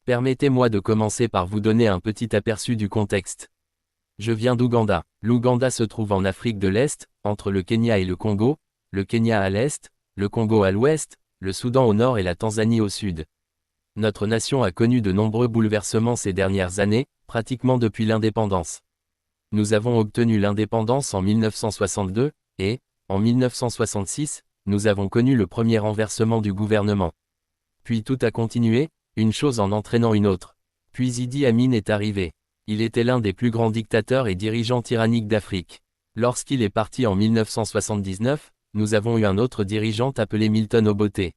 Permettez-moi de commencer par vous donner un petit aperçu du contexte. Je viens d'Ouganda. L'Ouganda se trouve en Afrique de l'Est, entre le Kenya et le Congo, le Kenya à l'Est, le Congo à l'Ouest, le Soudan au Nord et la Tanzanie au Sud. Notre nation a connu de nombreux bouleversements ces dernières années, pratiquement depuis l'indépendance. Nous avons obtenu l'indépendance en 1962, et, en 1966, nous avons connu le premier renversement du gouvernement. Puis tout a continué, une chose en entraînant une autre. Puis Idi Amin est arrivé. Il était l'un des plus grands dictateurs et dirigeants tyranniques d'Afrique. Lorsqu'il est parti en 1979, nous avons eu un autre dirigeant appelé Milton Obote.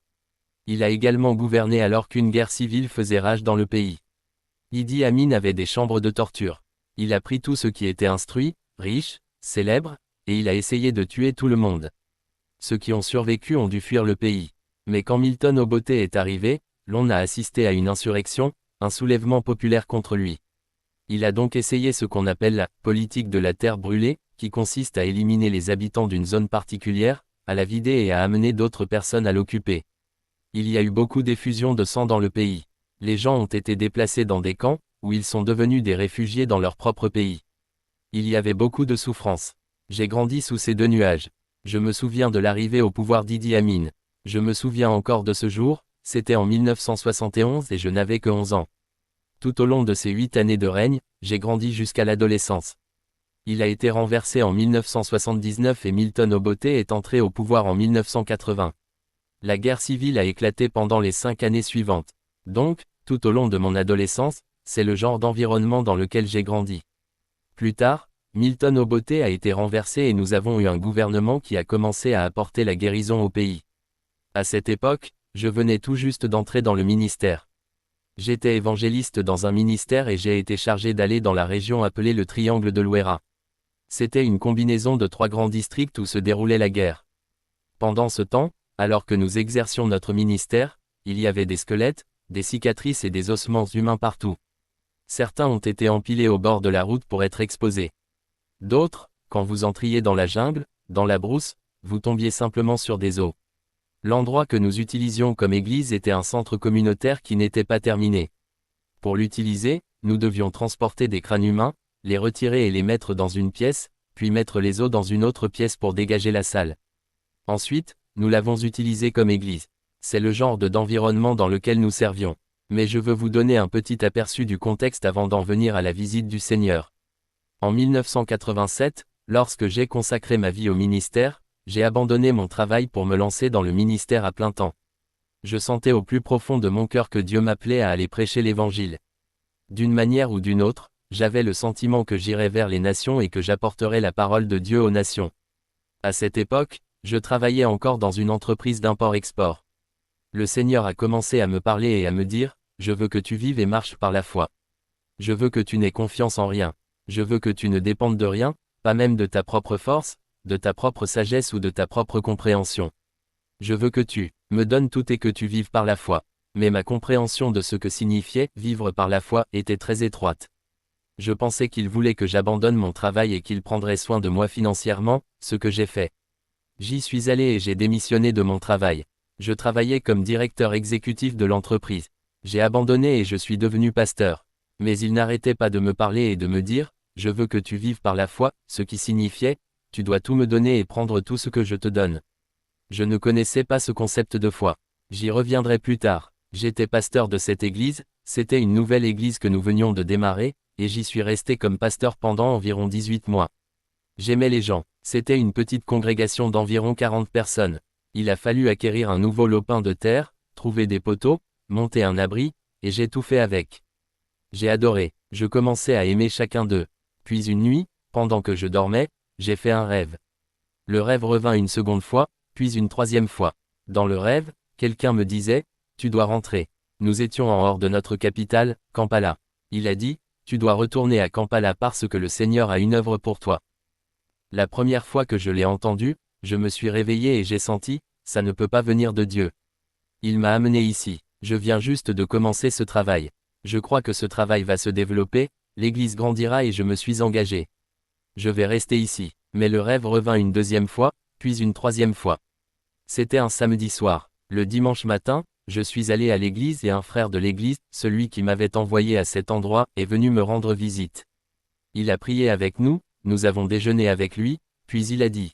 Il a également gouverné alors qu'une guerre civile faisait rage dans le pays. Idi Amin avait des chambres de torture. Il a pris tout ce qui était instruit, riche, célèbre, et il a essayé de tuer tout le monde. Ceux qui ont survécu ont dû fuir le pays. Mais quand Milton Obote est arrivé, l'on a assisté à une insurrection, un soulèvement populaire contre lui. Il a donc essayé ce qu'on appelle la « politique de la terre brûlée », qui consiste à éliminer les habitants d'une zone particulière, à la vider et à amener d'autres personnes à l'occuper. Il y a eu beaucoup d'effusions de sang dans le pays. Les gens ont été déplacés dans des camps, où ils sont devenus des réfugiés dans leur propre pays. Il y avait beaucoup de souffrance. J'ai grandi sous ces deux nuages. Je me souviens de l'arrivée au pouvoir d'Idi Amin. Je me souviens encore de ce jour, c'était en 1971 et je n'avais que 11 ans. Tout au long de ces 8 années de règne, j'ai grandi jusqu'à l'adolescence. Il a été renversé en 1979 et Milton Obote est entré au pouvoir en 1980. La guerre civile a éclaté pendant les 5 années suivantes. Donc, tout au long de mon adolescence, c'est le genre d'environnement dans lequel j'ai grandi. Plus tard, Milton Obote a été renversé et nous avons eu un gouvernement qui a commencé à apporter la guérison au pays. À cette époque, je venais tout juste d'entrer dans le ministère. J'étais évangéliste dans un ministère et j'ai été chargé d'aller dans la région appelée le Triangle de l'Ouéra. C'était une combinaison de 3 grands districts où se déroulait la guerre. Pendant ce temps, alors que nous exercions notre ministère, il y avait des squelettes, des cicatrices et des ossements humains partout. Certains ont été empilés au bord de la route pour être exposés. D'autres, quand vous entriez dans la jungle, dans la brousse, vous tombiez simplement sur des os. L'endroit que nous utilisions comme église était un centre communautaire qui n'était pas terminé. Pour l'utiliser, nous devions transporter des crânes humains, les retirer et les mettre dans une pièce, puis mettre les os dans une autre pièce pour dégager la salle. Ensuite, nous l'avons utilisé comme église. C'est le genre d'environnement dans lequel nous servions. Mais je veux vous donner un petit aperçu du contexte avant d'en venir à la visite du Seigneur. En 1987, lorsque j'ai consacré ma vie au ministère, j'ai abandonné mon travail pour me lancer dans le ministère à plein temps. Je sentais au plus profond de mon cœur que Dieu m'appelait à aller prêcher l'Évangile. D'une manière ou d'une autre, j'avais le sentiment que j'irais vers les nations et que j'apporterais la parole de Dieu aux nations. À cette époque, je travaillais encore dans une entreprise d'import-export. Le Seigneur a commencé à me parler et à me dire, « Je veux que tu vives et marches par la foi. Je veux que tu n'aies confiance en rien. Je veux que tu ne dépendes de rien, pas même de ta propre force, de ta propre sagesse ou de ta propre compréhension. Je veux que tu me donnes tout et que tu vives par la foi. » Mais ma compréhension de ce que signifiait « vivre par la foi » était très étroite. Je pensais qu'il voulait que j'abandonne mon travail et qu'il prendrait soin de moi financièrement, ce que j'ai fait. J'y suis allé et j'ai démissionné de mon travail. Je travaillais comme directeur exécutif de l'entreprise. J'ai abandonné et je suis devenu pasteur. Mais il n'arrêtait pas de me parler et de me dire, « Je veux que tu vives par la foi », ce qui signifiait, « Tu dois tout me donner et prendre tout ce que je te donne ». Je ne connaissais pas ce concept de foi. J'y reviendrai plus tard. J'étais pasteur de cette église, c'était une nouvelle église que nous venions de démarrer, et j'y suis resté comme pasteur pendant environ 18 mois. J'aimais les gens. C'était une petite congrégation d'environ 40 personnes. Il a fallu acquérir un nouveau lopin de terre, trouver des poteaux, monter un abri, et j'ai tout fait avec. J'ai adoré, je commençais à aimer chacun d'eux. Puis une nuit, pendant que je dormais, j'ai fait un rêve. Le rêve revint une seconde fois, puis une troisième fois. Dans le rêve, quelqu'un me disait, « Tu dois rentrer. » Nous étions en hors de notre capitale, Kampala. Il a dit, « Tu dois retourner à Kampala parce que le Seigneur a une œuvre pour toi. » La première fois que je l'ai entendu, je me suis réveillé et j'ai senti, « Ça ne peut pas venir de Dieu. » Il m'a amené ici. Je viens juste de commencer ce travail. Je crois que ce travail va se développer, l'église grandira et je me suis engagé. Je vais rester ici. Mais le rêve revint une deuxième fois, puis une troisième fois. C'était un samedi soir. Le dimanche matin, je suis allé à l'église et un frère de l'église, celui qui m'avait envoyé à cet endroit, est venu me rendre visite. Il a prié avec nous, nous avons déjeuné avec lui, puis il a dit: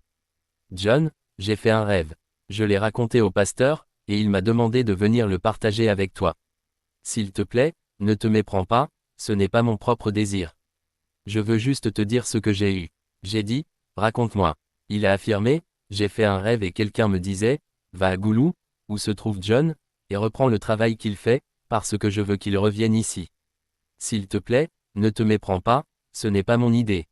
John, j'ai fait un rêve. Je l'ai raconté au pasteur, et il m'a demandé de venir le partager avec toi. S'il te plaît, ne te méprends pas, ce n'est pas mon propre désir. Je veux juste te dire ce que j'ai eu. J'ai dit: raconte-moi. Il a affirmé: j'ai fait un rêve et quelqu'un me disait: va à Goulou, où se trouve John, et reprends le travail qu'il fait, parce que je veux qu'il revienne ici. S'il te plaît, ne te méprends pas, ce n'est pas mon idée.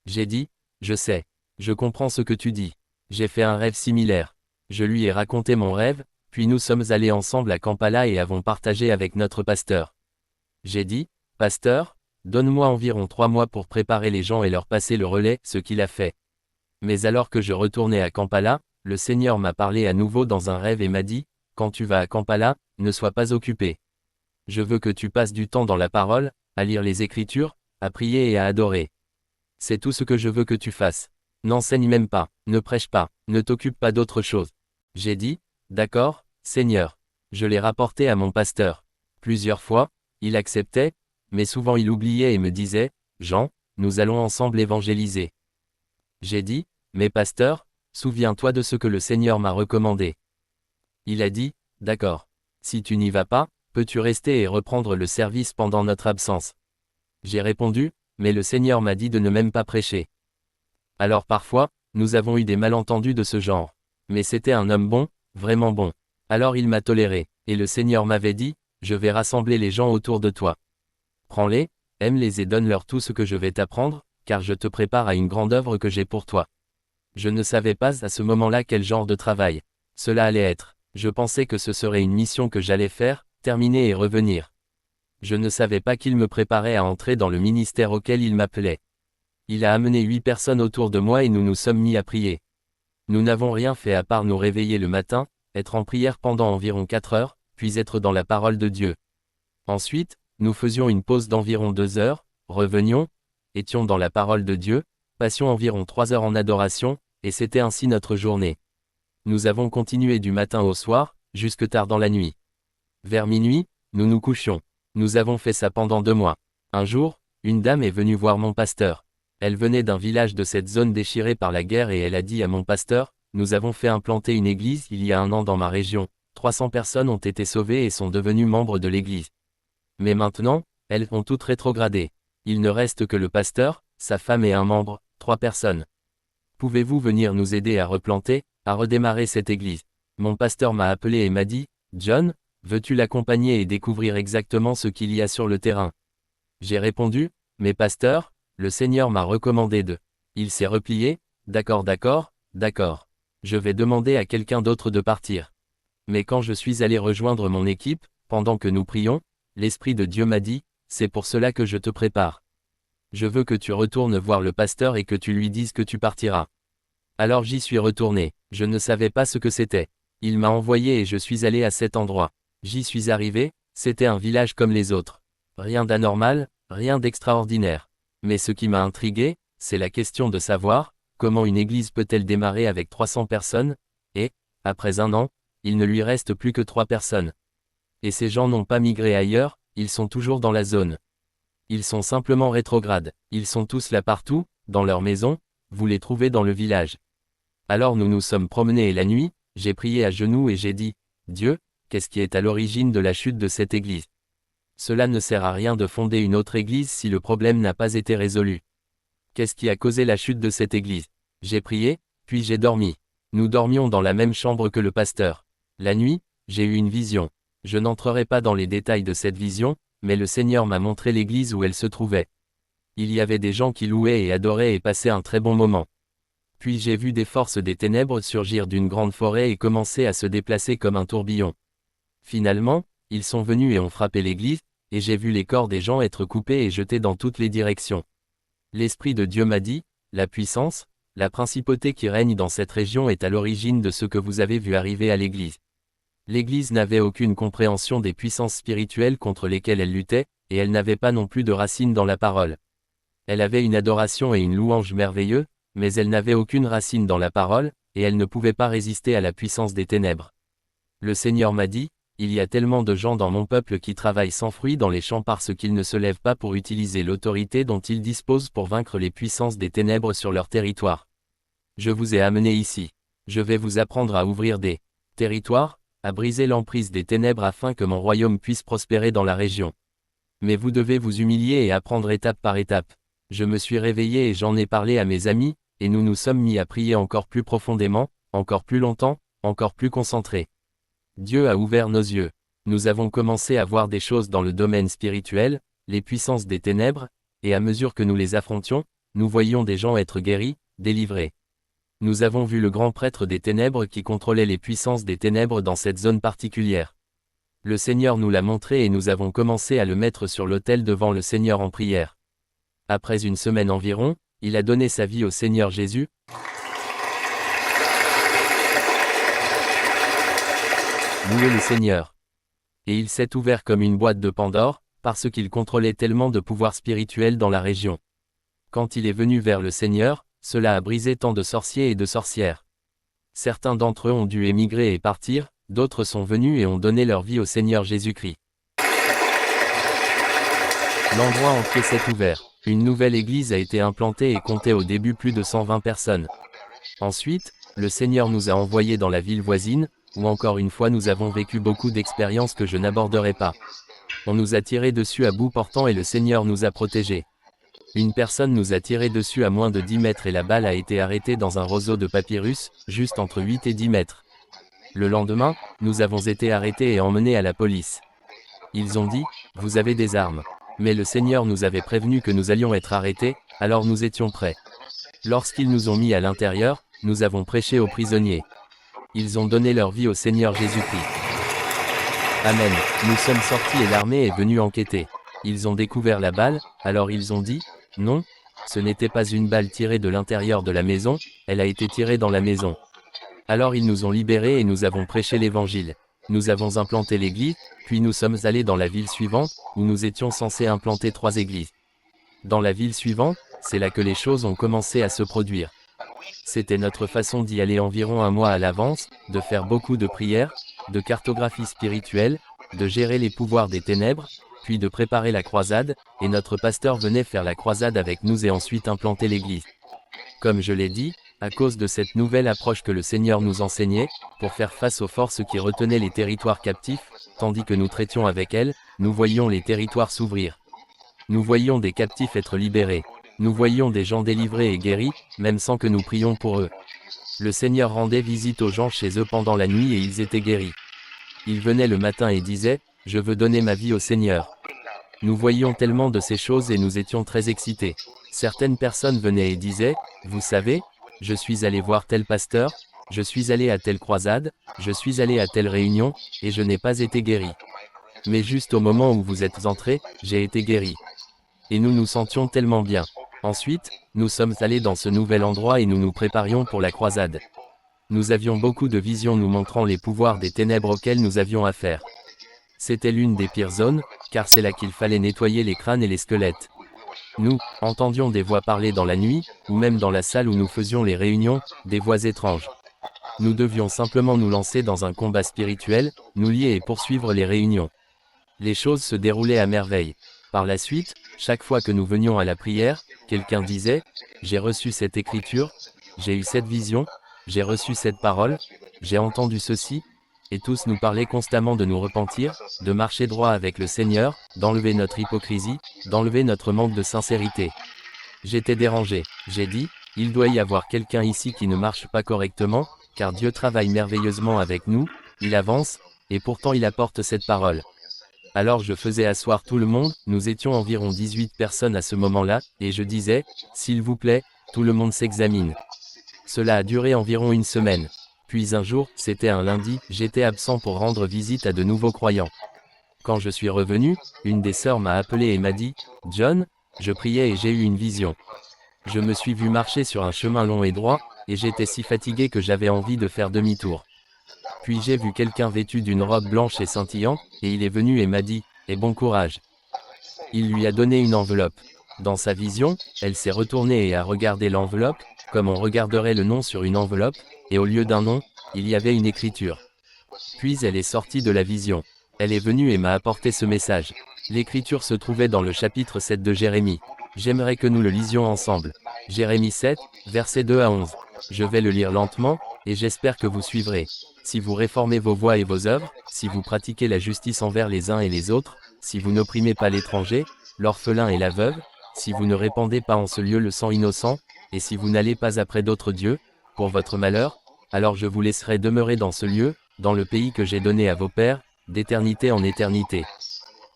J'ai dit: je sais. Je comprends ce que tu dis. J'ai fait un rêve similaire. Je lui ai raconté mon rêve, puis nous sommes allés ensemble à Kampala et avons partagé avec notre pasteur. J'ai dit: pasteur, donne-moi environ 3 mois pour préparer les gens et leur passer le relais, ce qu'il a fait. Mais alors que je retournais à Kampala, le Seigneur m'a parlé à nouveau dans un rêve et m'a dit: quand tu vas à Kampala, ne sois pas occupé. Je veux que tu passes du temps dans la parole, à lire les Écritures, à prier et à adorer. C'est tout ce que je veux que tu fasses. N'enseigne même pas, ne prêche pas, ne t'occupe pas d'autre chose. J'ai dit: d'accord, Seigneur. Je l'ai rapporté à mon pasteur. Plusieurs fois, il acceptait, mais souvent il oubliait et me disait: Jean, nous allons ensemble évangéliser. J'ai dit: mais pasteur, souviens-toi de ce que le Seigneur m'a recommandé. Il a dit: d'accord. Si tu n'y vas pas, peux-tu rester et reprendre le service pendant notre absence? J'ai répondu: mais le Seigneur m'a dit de ne même pas prêcher. Alors parfois, nous avons eu des malentendus de ce genre. Mais c'était un homme bon, vraiment bon. Alors il m'a toléré, et le Seigneur m'avait dit: je vais rassembler les gens autour de toi. Prends-les, aime-les et donne-leur tout ce que je vais t'apprendre, car je te prépare à une grande œuvre que j'ai pour toi. Je ne savais pas à ce moment-là quel genre de travail cela allait être. Je pensais que ce serait une mission que j'allais faire, terminer et revenir. Je ne savais pas qu'il me préparait à entrer dans le ministère auquel il m'appelait. Il a amené 8 personnes autour de moi et nous nous sommes mis à prier. Nous n'avons rien fait à part nous réveiller le matin, être en prière pendant environ 4 heures, puis être dans la parole de Dieu. Ensuite, nous faisions une pause d'environ 2 heures, revenions, étions dans la parole de Dieu, passions environ 3 heures en adoration, et c'était ainsi notre journée. Nous avons continué du matin au soir, jusque tard dans la nuit. Vers minuit, nous nous couchions. Nous avons fait ça pendant 2 mois. Un jour, une dame est venue voir mon pasteur. Elle venait d'un village de cette zone déchirée par la guerre et elle a dit à mon pasteur: nous avons fait implanter une église il y a 1 an dans ma région. 300 personnes ont été sauvées et sont devenues membres de l'église. Mais maintenant, elles ont toutes rétrogradé. Il ne reste que le pasteur, sa femme et un membre, 3 personnes. Pouvez-vous venir nous aider à replanter, à redémarrer cette église? Mon pasteur m'a appelé et m'a dit: John, veux-tu l'accompagner et découvrir exactement ce qu'il y a sur le terrain? J'ai répondu: mais pasteur, le Seigneur m'a recommandé de. Il s'est replié: d'accord, d'accord, d'accord. Je vais demander à quelqu'un d'autre de partir. Mais quand je suis allé rejoindre mon équipe, pendant que nous prions, l'Esprit de Dieu m'a dit: c'est pour cela que je te prépare. Je veux que tu retournes voir le pasteur et que tu lui dises que tu partiras. Alors j'y suis retourné. Je ne savais pas ce que c'était. Il m'a envoyé et je suis allé à cet endroit. J'y suis arrivé, c'était un village comme les autres. Rien d'anormal, rien d'extraordinaire. Mais ce qui m'a intrigué, c'est la question de savoir, comment une église peut-elle démarrer avec 300 personnes, et, après 1 an, il ne lui reste plus que 3 personnes. Et ces gens n'ont pas migré ailleurs, ils sont toujours dans la zone. Ils sont simplement rétrogrades. Ils sont tous là partout, dans leur maison, vous les trouvez dans le village. Alors nous nous sommes promenés et la nuit, j'ai prié à genoux et j'ai dit: Dieu, qu'est-ce qui est à l'origine de la chute de cette église? Cela ne sert à rien de fonder une autre église si le problème n'a pas été résolu. Qu'est-ce qui a causé la chute de cette église? J'ai prié, puis j'ai dormi. Nous dormions dans la même chambre que le pasteur. La nuit, j'ai eu une vision. Je n'entrerai pas dans les détails de cette vision, mais le Seigneur m'a montré l'église où elle se trouvait. Il y avait des gens qui louaient et adoraient et passaient un très bon moment. Puis j'ai vu des forces des ténèbres surgir d'une grande forêt et commencer à se déplacer comme un tourbillon. Finalement, ils sont venus et ont frappé l'église, et j'ai vu les corps des gens être coupés et jetés dans toutes les directions. L'Esprit de Dieu m'a dit: la puissance, la principauté qui règne dans cette région est à l'origine de ce que vous avez vu arriver à l'église. L'église n'avait aucune compréhension des puissances spirituelles contre lesquelles elle luttait, et elle n'avait pas non plus de racines dans la parole. Elle avait une adoration et une louange merveilleux, mais elle n'avait aucune racine dans la parole, et elle ne pouvait pas résister à la puissance des ténèbres. Le Seigneur m'a dit: Il y a tellement de gens dans mon peuple qui travaillent sans fruit dans les champs parce qu'ils ne se lèvent pas pour utiliser l'autorité dont ils disposent pour vaincre les puissances des ténèbres sur leur territoire. Je vous ai amené ici. Je vais vous apprendre à ouvrir des territoires, à briser l'emprise des ténèbres afin que mon royaume puisse prospérer dans la région. Mais vous devez vous humilier et apprendre étape par étape. Je me suis réveillé et j'en ai parlé à mes amis, et nous nous sommes mis à prier encore plus profondément, encore plus longtemps, encore plus concentrés. Dieu a ouvert nos yeux. Nous avons commencé à voir des choses dans le domaine spirituel, les puissances des ténèbres, et à mesure que nous les affrontions, nous voyions des gens être guéris, délivrés. Nous avons vu le grand prêtre des ténèbres qui contrôlait les puissances des ténèbres dans cette zone particulière. Le Seigneur nous l'a montré et nous avons commencé à le mettre sur l'autel devant le Seigneur en prière. Après une semaine environ, il a donné sa vie au Seigneur Jésus. Louez le Seigneur. Et il s'est ouvert comme une boîte de Pandore, parce qu'il contrôlait tellement de pouvoir spirituel dans la région. Quand il est venu vers le Seigneur, cela a brisé tant de sorciers et de sorcières. Certains d'entre eux ont dû émigrer et partir, d'autres sont venus et ont donné leur vie au Seigneur Jésus-Christ. L'endroit entier s'est ouvert. Une nouvelle église a été implantée et comptait au début plus de 120 personnes. Ensuite, le Seigneur nous a envoyés dans la ville voisine, où encore une fois nous avons vécu beaucoup d'expériences que je n'aborderai pas. On nous a tiré dessus à bout portant et le Seigneur nous a protégés. Une personne nous a tiré dessus à moins de 10 mètres et la balle a été arrêtée dans un roseau de papyrus, juste entre 8 et 10 mètres. Le lendemain, nous avons été arrêtés et emmenés à la police. Ils ont dit, « Vous avez des armes. » Mais le Seigneur nous avait prévenu que nous allions être arrêtés, alors nous étions prêts. Lorsqu'ils nous ont mis à l'intérieur, nous avons prêché aux prisonniers. Ils ont donné leur vie au Seigneur Jésus-Christ. Amen. Nous sommes sortis et l'armée est venue enquêter. Ils ont découvert la balle, alors ils ont dit, « Non, ce n'était pas une balle tirée de l'intérieur de la maison, elle a été tirée dans la maison. » Alors ils nous ont libérés et nous avons prêché l'évangile. Nous avons implanté l'église, puis nous sommes allés dans la ville suivante, où nous étions censés implanter 3 églises. Dans la ville suivante, c'est là que les choses ont commencé à se produire. C'était notre façon d'y aller environ un mois à l'avance, de faire beaucoup de prières, de cartographie spirituelle, de gérer les pouvoirs des ténèbres, puis de préparer la croisade, et notre pasteur venait faire la croisade avec nous et ensuite implanter l'église. Comme je l'ai dit, à cause de cette nouvelle approche que le Seigneur nous enseignait, pour faire face aux forces qui retenaient les territoires captifs, tandis que nous traitions avec elles, nous voyions les territoires s'ouvrir. Nous voyions des captifs être libérés. Nous voyions des gens délivrés et guéris, même sans que nous prions pour eux. Le Seigneur rendait visite aux gens chez eux pendant la nuit et ils étaient guéris. Ils venaient le matin et disaient, « Je veux donner ma vie au Seigneur. » Nous voyions tellement de ces choses et nous étions très excités. Certaines personnes venaient et disaient, « Vous savez, je suis allé voir tel pasteur, je suis allé à telle croisade, je suis allé à telle réunion, et je n'ai pas été guéri. Mais juste au moment où vous êtes entrés, j'ai été guéri. » Et nous nous sentions tellement bien. Ensuite, nous sommes allés dans ce nouvel endroit et nous nous préparions pour la croisade. Nous avions beaucoup de visions nous montrant les pouvoirs des ténèbres auxquels nous avions affaire. C'était l'une des pires zones, car c'est là qu'il fallait nettoyer les crânes et les squelettes. Nous entendions des voix parler dans la nuit, ou même dans la salle où nous faisions les réunions, des voix étranges. Nous devions simplement nous lancer dans un combat spirituel, nous lier et poursuivre les réunions. Les choses se déroulaient à merveille. Par la suite, chaque fois que nous venions à la prière, quelqu'un disait, « J'ai reçu cette écriture, j'ai eu cette vision, j'ai reçu cette parole, j'ai entendu ceci », et tous nous parlaient constamment de nous repentir, de marcher droit avec le Seigneur, d'enlever notre hypocrisie, d'enlever notre manque de sincérité. J'étais dérangé. J'ai dit, il doit y avoir quelqu'un ici qui ne marche pas correctement, car Dieu travaille merveilleusement avec nous, il avance, et pourtant il apporte cette parole. Alors je faisais asseoir tout le monde, nous étions environ 18 personnes à ce moment-là, et je disais, s'il vous plaît, tout le monde s'examine. Cela a duré environ une semaine. Puis un jour, c'était un lundi, j'étais absent pour rendre visite à de nouveaux croyants. Quand je suis revenu, une des sœurs m'a appelé et m'a dit, « John, je priais et j'ai eu une vision. Je me suis vu marcher sur un chemin long et droit, et j'étais si fatigué que j'avais envie de faire demi-tour. Puis j'ai vu quelqu'un vêtu d'une robe blanche et scintillante, et il est venu et m'a dit, « Et bon courage. » Il lui a donné une enveloppe. Dans sa vision, elle s'est retournée et a regardé l'enveloppe, comme on regarderait le nom sur une enveloppe, et au lieu d'un nom, il y avait une écriture. Puis elle est sortie de la vision. Elle est venue et m'a apporté ce message. L'écriture se trouvait dans le chapitre 7 de Jérémie. J'aimerais que nous le lisions ensemble. Jérémie 7, versets 2 à 11. Je vais le lire lentement, et j'espère que vous suivrez. Si vous réformez vos voies et vos œuvres, si vous pratiquez la justice envers les uns et les autres, si vous n'opprimez pas l'étranger, l'orphelin et la veuve, si vous ne répandez pas en ce lieu le sang innocent, et si vous n'allez pas après d'autres dieux, pour votre malheur, alors je vous laisserai demeurer dans ce lieu, dans le pays que j'ai donné à vos pères, d'éternité en éternité.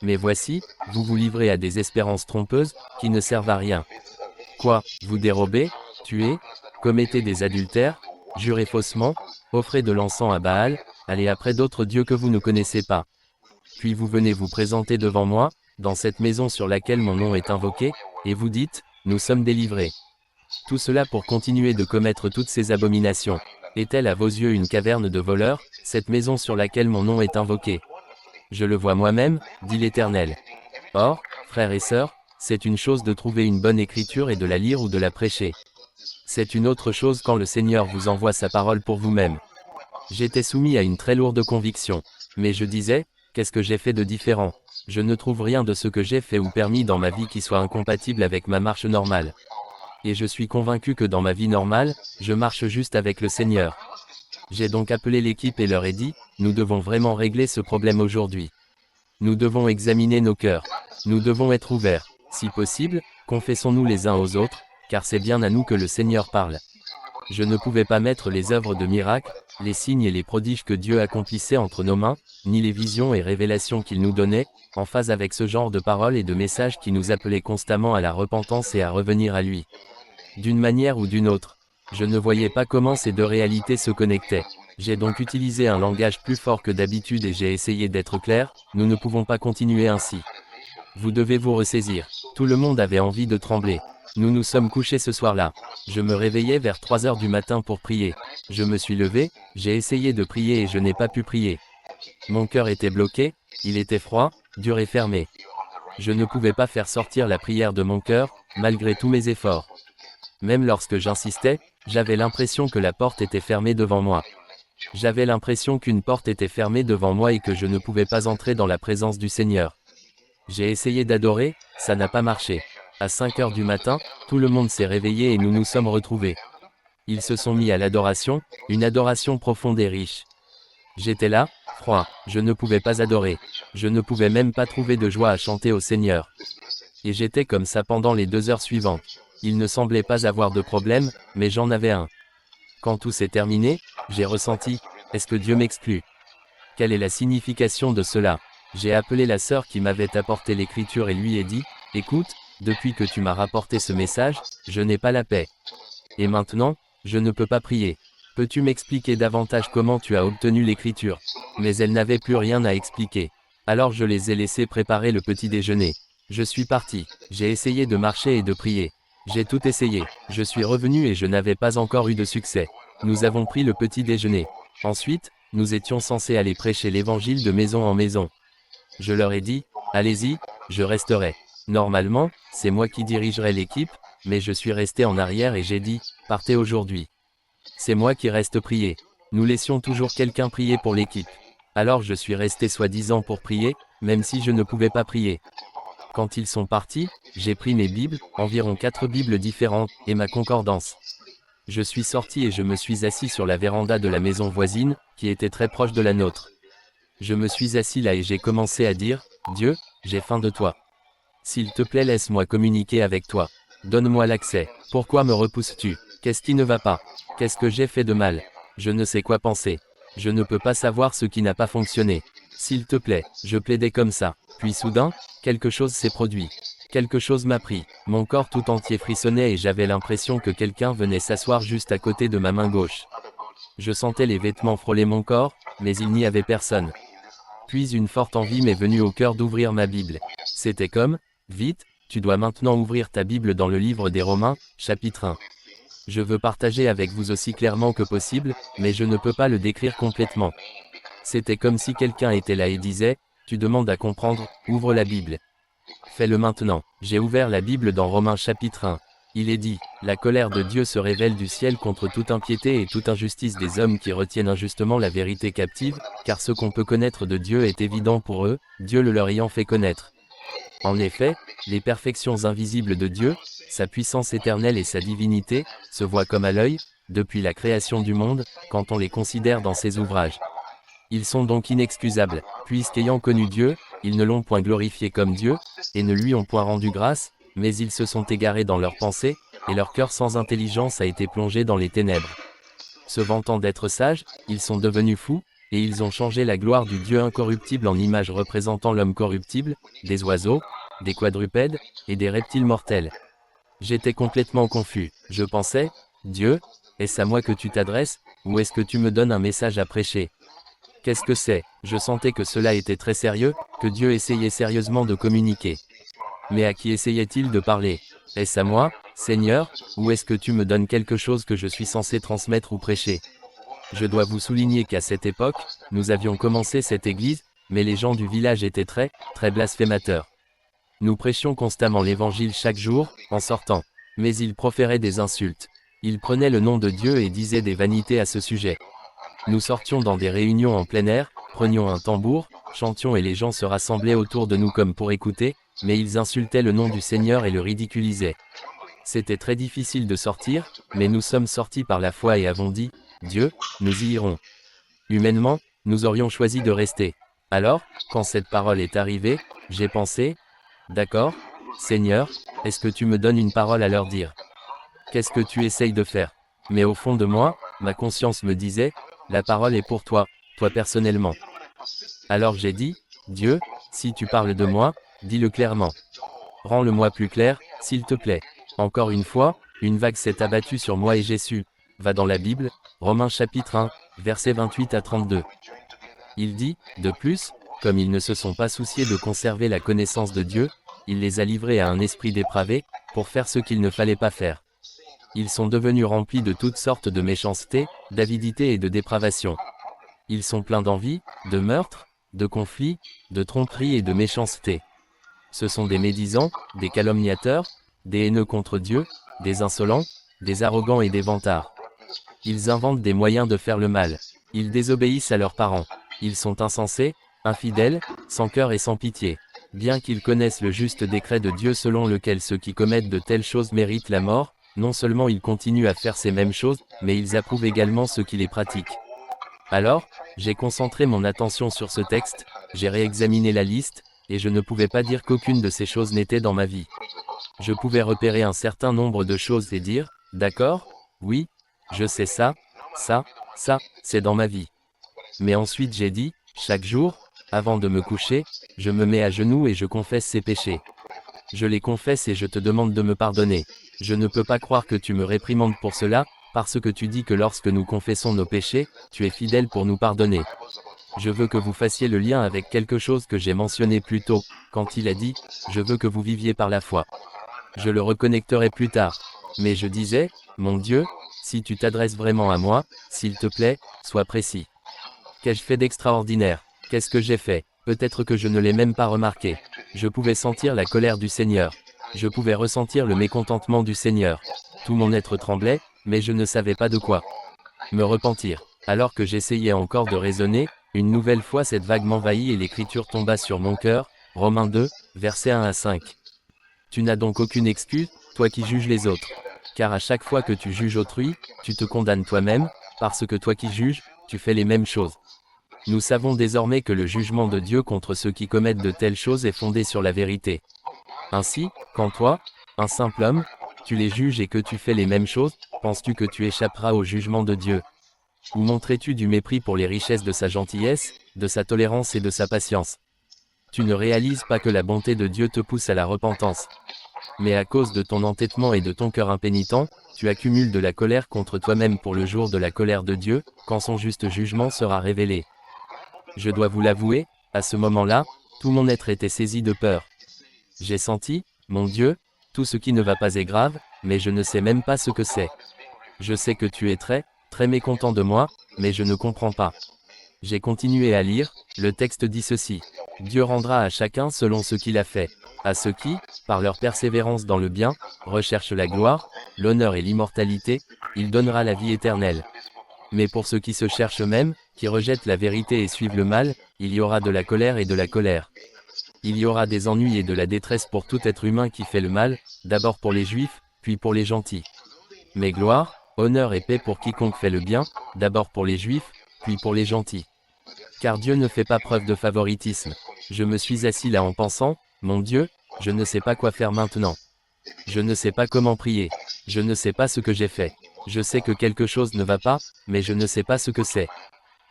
Mais voici, vous vous livrez à des espérances trompeuses, qui ne servent à rien. Quoi, vous dérobez, tuez, commettez des adultères, jurez faussement, offrez de l'encens à Baal, allez après d'autres dieux que vous ne connaissez pas. Puis vous venez vous présenter devant moi, dans cette maison sur laquelle mon nom est invoqué, et vous dites, nous sommes délivrés. Tout cela pour continuer de commettre toutes ces abominations. Est-elle à vos yeux une caverne de voleurs, cette maison sur laquelle mon nom est invoqué? Je le vois moi-même, dit l'Éternel. Or, frères et sœurs, c'est une chose de trouver une bonne écriture et de la lire ou de la prêcher. C'est une autre chose quand le Seigneur vous envoie sa parole pour vous-même. J'étais soumis à une très lourde conviction. Mais je disais, qu'est-ce que j'ai fait de différent? Je ne trouve rien de ce que j'ai fait ou permis dans ma vie qui soit incompatible avec ma marche normale. Et je suis convaincu que dans ma vie normale, je marche juste avec le Seigneur. J'ai donc appelé l'équipe et leur ai dit, nous devons vraiment régler ce problème aujourd'hui. Nous devons examiner nos cœurs. Nous devons être ouverts. Si possible, confessons-nous les uns aux autres, car c'est bien à nous que le Seigneur parle. Je ne pouvais pas mettre les œuvres de miracles, les signes et les prodiges que Dieu accomplissait entre nos mains, ni les visions et révélations qu'il nous donnait, en phase avec ce genre de paroles et de messages qui nous appelaient constamment à la repentance et à revenir à lui. D'une manière ou d'une autre, je ne voyais pas comment ces deux réalités se connectaient. J'ai donc utilisé un langage plus fort que d'habitude et j'ai essayé d'être clair, nous ne pouvons pas continuer ainsi. Vous devez vous ressaisir. Tout le monde avait envie de trembler. Nous nous sommes couchés ce soir-là. Je me réveillais vers 3 heures du matin pour prier. Je me suis levé, j'ai essayé de prier et je n'ai pas pu prier. Mon cœur était bloqué, il était froid, dur et fermé. Je ne pouvais pas faire sortir la prière de mon cœur, malgré tous mes efforts. Même lorsque j'insistais, j'avais l'impression que la porte était fermée devant moi. J'avais l'impression qu'une porte était fermée devant moi et que je ne pouvais pas entrer dans la présence du Seigneur. J'ai essayé d'adorer, ça n'a pas marché. À 5 heures du matin, tout le monde s'est réveillé et nous nous sommes retrouvés. Ils se sont mis à l'adoration, une adoration profonde et riche. J'étais là, froid, je ne pouvais pas adorer. Je ne pouvais même pas trouver de joie à chanter au Seigneur. Et j'étais comme ça pendant les 2 heures suivantes. Il ne semblait pas avoir de problème, mais j'en avais un. Quand tout s'est terminé, j'ai ressenti, est-ce que Dieu m'exclut? Quelle est la signification de cela? J'ai appelé la sœur qui m'avait apporté l'écriture et lui ai dit, écoute, depuis que tu m'as rapporté ce message, je n'ai pas la paix. Et maintenant, je ne peux pas prier. Peux-tu m'expliquer davantage comment tu as obtenu l'écriture? Mais elle n'avait plus rien à expliquer. Alors je les ai laissés préparer le petit déjeuner. Je suis parti. J'ai essayé de marcher et de prier. J'ai tout essayé. Je suis revenu et je n'avais pas encore eu de succès. Nous avons pris le petit déjeuner. Ensuite, nous étions censés aller prêcher l'évangile de maison en maison. Je leur ai dit, allez-y, je resterai. Normalement, c'est moi qui dirigerai l'équipe, mais je suis resté en arrière et j'ai dit, partez aujourd'hui. C'est moi qui reste prier. Nous laissions toujours quelqu'un prier pour l'équipe. Alors je suis resté soi-disant pour prier, même si je ne pouvais pas prier. Quand ils sont partis, j'ai pris mes Bibles, environ 4 Bibles différentes, et ma concordance. Je suis sorti et je me suis assis sur la véranda de la maison voisine, qui était très proche de la nôtre. Je me suis assis là et j'ai commencé à dire, Dieu, j'ai faim de toi. S'il te plaît, laisse-moi communiquer avec toi. Donne-moi l'accès. Pourquoi me repousses-tu? Qu'est-ce qui ne va pas? Qu'est-ce que j'ai fait de mal? Je ne sais quoi penser. Je ne peux pas savoir ce qui n'a pas fonctionné. S'il te plaît, je plaidais comme ça. Puis soudain, quelque chose s'est produit. Quelque chose m'a pris. Mon corps tout entier frissonnait et j'avais l'impression que quelqu'un venait s'asseoir juste à côté de ma main gauche. Je sentais les vêtements frôler mon corps, mais il n'y avait personne. Puis une forte envie m'est venue au cœur d'ouvrir ma Bible. C'était comme, vite, tu dois maintenant ouvrir ta Bible dans le livre des Romains, chapitre 1. Je veux partager avec vous aussi clairement que possible, mais je ne peux pas le décrire complètement. C'était comme si quelqu'un était là et disait, tu demandes à comprendre, ouvre la Bible. Fais-le maintenant. J'ai ouvert la Bible dans Romains chapitre 1. Il est dit, La colère de Dieu se révèle du ciel contre toute impiété et toute injustice des hommes qui retiennent injustement la vérité captive, car ce qu'on peut connaître de Dieu est évident pour eux, Dieu le leur ayant fait connaître. En effet, les perfections invisibles de Dieu, sa puissance éternelle et sa divinité, se voient comme à l'œil, depuis la création du monde, quand on les considère dans ses ouvrages. Ils sont donc inexcusables, puisqu'ayant connu Dieu, ils ne l'ont point glorifié comme Dieu, et ne lui ont point rendu grâce, mais ils se sont égarés dans leurs pensées, et leur cœur sans intelligence a été plongé dans les ténèbres. Se vantant d'être sages, ils sont devenus fous, et ils ont changé la gloire du Dieu incorruptible en image représentant l'homme corruptible, des oiseaux, des quadrupèdes, et des reptiles mortels. J'étais complètement confus. Je pensais, Dieu, est-ce à moi que tu t'adresses, ou est-ce que tu me donnes un message à prêcher? Qu'est-ce que c'est? Je sentais que cela était très sérieux, que Dieu essayait sérieusement de communiquer. Mais à qui essayait-il de parler? Est-ce à moi, Seigneur, ou est-ce que tu me donnes quelque chose que je suis censé transmettre ou prêcher? Je dois vous souligner qu'à cette époque, nous avions commencé cette église, mais les gens du village étaient très blasphémateurs. Nous prêchions constamment l'évangile chaque jour, en sortant. Mais ils proféraient des insultes. Ils prenaient le nom de Dieu et disaient des vanités à ce sujet. Nous sortions dans des réunions en plein air, prenions un tambour, chantions et les gens se rassemblaient autour de nous comme pour écouter, mais ils insultaient le nom du Seigneur et le ridiculisaient. C'était très difficile de sortir, mais nous sommes sortis par la foi et avons dit, Dieu, nous y irons. Humainement, nous aurions choisi de rester. Alors, quand cette parole est arrivée, j'ai pensé, d'accord, Seigneur, est-ce que tu me donnes une parole à leur dire? Qu'est-ce que tu essayes de faire? Mais au fond de moi, ma conscience me disait, la parole est pour toi, toi personnellement. Alors j'ai dit, Dieu, si tu parles de moi, dis-le clairement. Rends-le-moi plus clair, s'il te plaît. Encore une fois, une vague s'est abattue sur moi et j'ai su. Va dans la Bible, Romains chapitre 1, versets 28 à 32. Il dit, de plus, comme ils ne se sont pas souciés de conserver la connaissance de Dieu, il les a livrés à un esprit dépravé, pour faire ce qu'il ne fallait pas faire. Ils sont devenus remplis de toutes sortes de méchanceté, d'avidité et de dépravation. Ils sont pleins d'envie, de meurtre, de conflits, de tromperie et de méchanceté. Ce sont des médisants, des calomniateurs, des haineux contre Dieu, des insolents, des arrogants et des vantards. Ils inventent des moyens de faire le mal. Ils désobéissent à leurs parents. Ils sont insensés, infidèles, sans cœur et sans pitié. Bien qu'ils connaissent le juste décret de Dieu selon lequel ceux qui commettent de telles choses méritent la mort, non seulement ils continuent à faire ces mêmes choses, mais ils approuvent également ceux qui les pratiquent. Alors, j'ai concentré mon attention sur ce texte, j'ai réexaminé la liste, et je ne pouvais pas dire qu'aucune de ces choses n'était dans ma vie. Je pouvais repérer un certain nombre de choses et dire, d'accord, oui, je sais ça, c'est dans ma vie. Mais ensuite j'ai dit, chaque jour, avant de me coucher, je me mets à genoux et je confesse ces péchés. Je les confesse et je te demande de me pardonner. Je ne peux pas croire que tu me réprimandes pour cela, parce que tu dis que lorsque nous confessons nos péchés, tu es fidèle pour nous pardonner. Je veux que vous fassiez le lien avec quelque chose que j'ai mentionné plus tôt, quand il a dit, je veux que vous viviez par la foi. Je le reconnecterai plus tard. Mais je disais, mon Dieu, si tu t'adresses vraiment à moi, s'il te plaît, sois précis. Qu'ai-je fait d'extraordinaire? Qu'est-ce que j'ai fait? Peut-être que je ne l'ai même pas remarqué. Je pouvais sentir la colère du Seigneur. Je pouvais ressentir le mécontentement du Seigneur. Tout mon être tremblait, mais je ne savais pas de quoi me repentir. Alors que j'essayais encore de raisonner, une nouvelle fois cette vague m'envahit et l'écriture tomba sur mon cœur, Romains 2, versets 1 à 5. Tu n'as donc aucune excuse, toi qui juges les autres. Car à chaque fois que tu juges autrui, tu te condamnes toi-même, parce que toi qui juges, tu fais les mêmes choses. Nous savons désormais que le jugement de Dieu contre ceux qui commettent de telles choses est fondé sur la vérité. Ainsi, quand toi, un simple homme, tu les juges et que tu fais les mêmes choses, penses-tu que tu échapperas au jugement de Dieu? Ou montrais-tu du mépris pour les richesses de sa gentillesse, de sa tolérance et de sa patience? Tu ne réalises pas que la bonté de Dieu te pousse à la repentance. Mais à cause de ton entêtement et de ton cœur impénitent, tu accumules de la colère contre toi-même pour le jour de la colère de Dieu, quand son juste jugement sera révélé. Je dois vous l'avouer, à ce moment-là, tout mon être était saisi de peur. J'ai senti, mon Dieu, tout ce qui ne va pas est grave, mais je ne sais même pas ce que c'est. Je sais que tu es très mécontent de moi, mais je ne comprends pas. J'ai continué à lire, le texte dit ceci. Dieu rendra à chacun selon ce qu'il a fait. À ceux qui, par leur persévérance dans le bien, recherchent la gloire, l'honneur et l'immortalité, il donnera la vie éternelle. Mais pour ceux qui se cherchent eux-mêmes, qui rejettent la vérité et suivent le mal, il y aura de la colère et de la colère. Il y aura des ennuis et de la détresse pour tout être humain qui fait le mal, d'abord pour les Juifs, puis pour les gentils. Mais gloire, honneur et paix pour quiconque fait le bien, d'abord pour les Juifs, puis pour les gentils. Car Dieu ne fait pas preuve de favoritisme. Je me suis assis là en pensant, mon Dieu, je ne sais pas quoi faire maintenant. Je ne sais pas comment prier. Je ne sais pas ce que j'ai fait. Je sais que quelque chose ne va pas, mais je ne sais pas ce que c'est.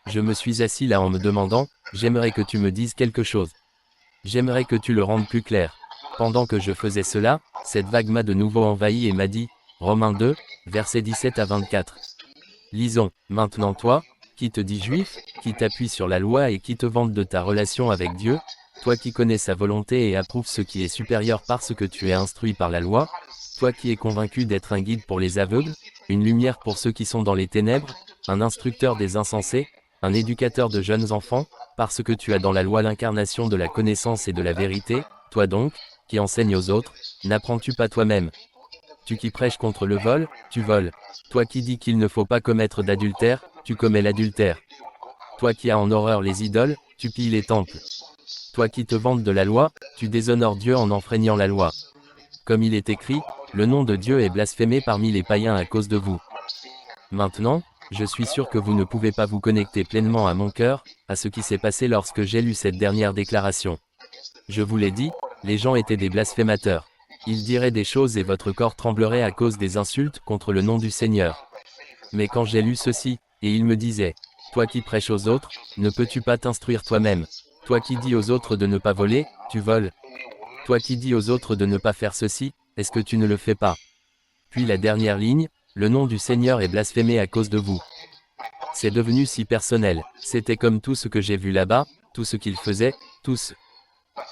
Je me suis assis là en me demandant, j'aimerais que tu me dises quelque chose. J'aimerais que tu le rendes plus clair. Pendant que je faisais cela, cette vague m'a de nouveau envahi et m'a dit, Romains 2, versets 17 à 24. Lisons, maintenant toi, qui te dis juif, qui t'appuie sur la loi et qui te vante de ta relation avec Dieu, toi qui connais sa volonté et approuves ce qui est supérieur parce que tu es instruit par la loi, toi qui es convaincu d'être un guide pour les aveugles, une lumière pour ceux qui sont dans les ténèbres, un instructeur des insensés, un éducateur de jeunes enfants, parce que tu as dans la loi l'incarnation de la connaissance et de la vérité, toi donc, qui enseignes aux autres, n'apprends-tu pas toi-même? Tu qui prêches contre le vol, tu voles. Toi qui dis qu'il ne faut pas commettre d'adultère, tu commets l'adultère. Toi qui as en horreur les idoles, tu pilles les temples. Toi qui te vantes de la loi, tu déshonores Dieu en enfreignant la loi. Comme il est écrit, le nom de Dieu est blasphémé parmi les païens à cause de vous. Maintenant, je suis sûr que vous ne pouvez pas vous connecter pleinement à mon cœur, à ce qui s'est passé lorsque j'ai lu cette dernière déclaration. Je vous l'ai dit, les gens étaient des blasphémateurs. Ils diraient des choses et votre corps tremblerait à cause des insultes contre le nom du Seigneur. Mais quand j'ai lu ceci, et il me disait, toi qui prêches aux autres, ne peux-tu pas t'instruire toi-même? Toi qui dis aux autres de ne pas voler, tu voles. Toi qui dis aux autres de ne pas faire ceci, est-ce que tu ne le fais pas? Puis la dernière ligne, le nom du Seigneur est blasphémé à cause de vous. C'est devenu si personnel, c'était comme tout ce que j'ai vu là-bas, tout ce qu'il faisait, tout ce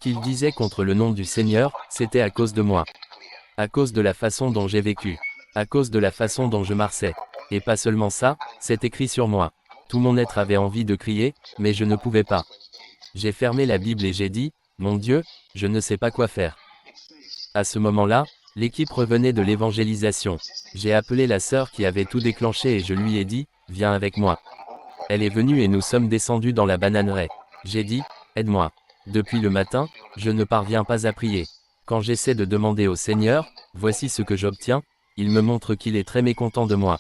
qu'il disait contre le nom du Seigneur, c'était à cause de moi. À cause de la façon dont j'ai vécu. À cause de la façon dont je marchais. Et pas seulement ça, c'est écrit sur moi. Tout mon être avait envie de crier, mais je ne pouvais pas. J'ai fermé la Bible et j'ai dit, mon Dieu, je ne sais pas quoi faire. À ce moment-là, l'équipe revenait de l'évangélisation. J'ai appelé la sœur qui avait tout déclenché et je lui ai dit, viens avec moi. Elle est venue et nous sommes descendus dans la bananeraie. J'ai dit, aide-moi. Depuis le matin, je ne parviens pas à prier. Quand j'essaie de demander au Seigneur, voici ce que j'obtiens, il me montre qu'il est très mécontent de moi.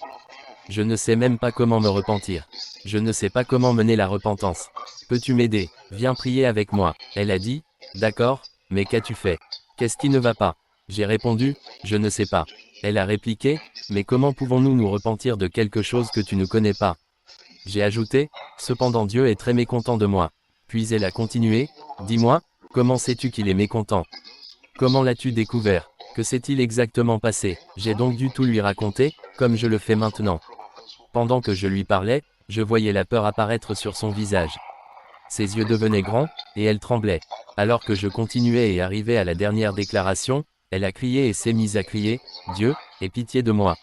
Je ne sais même pas comment me repentir. Je ne sais pas comment mener la repentance. Peux-tu m'aider? Viens prier avec moi. Elle a dit, d'accord, mais qu'as-tu fait? Qu'est-ce qui ne va pas? J'ai répondu, je ne sais pas. Elle a répliqué, mais comment pouvons-nous nous repentir de quelque chose que tu ne connais pas? J'ai ajouté, cependant Dieu est très mécontent de moi. Puis elle a continué, dis-moi, comment sais-tu qu'il est mécontent? Comment l'as-tu découvert? Que s'est-il exactement passé? J'ai donc dû tout lui raconter, comme je le fais maintenant. Pendant que je lui parlais, je voyais la peur apparaître sur son visage. Ses yeux devenaient grands, et elle tremblait. Alors que je continuais et arrivais à la dernière déclaration, elle a crié et s'est mise à crier, Dieu, aie pitié de moi.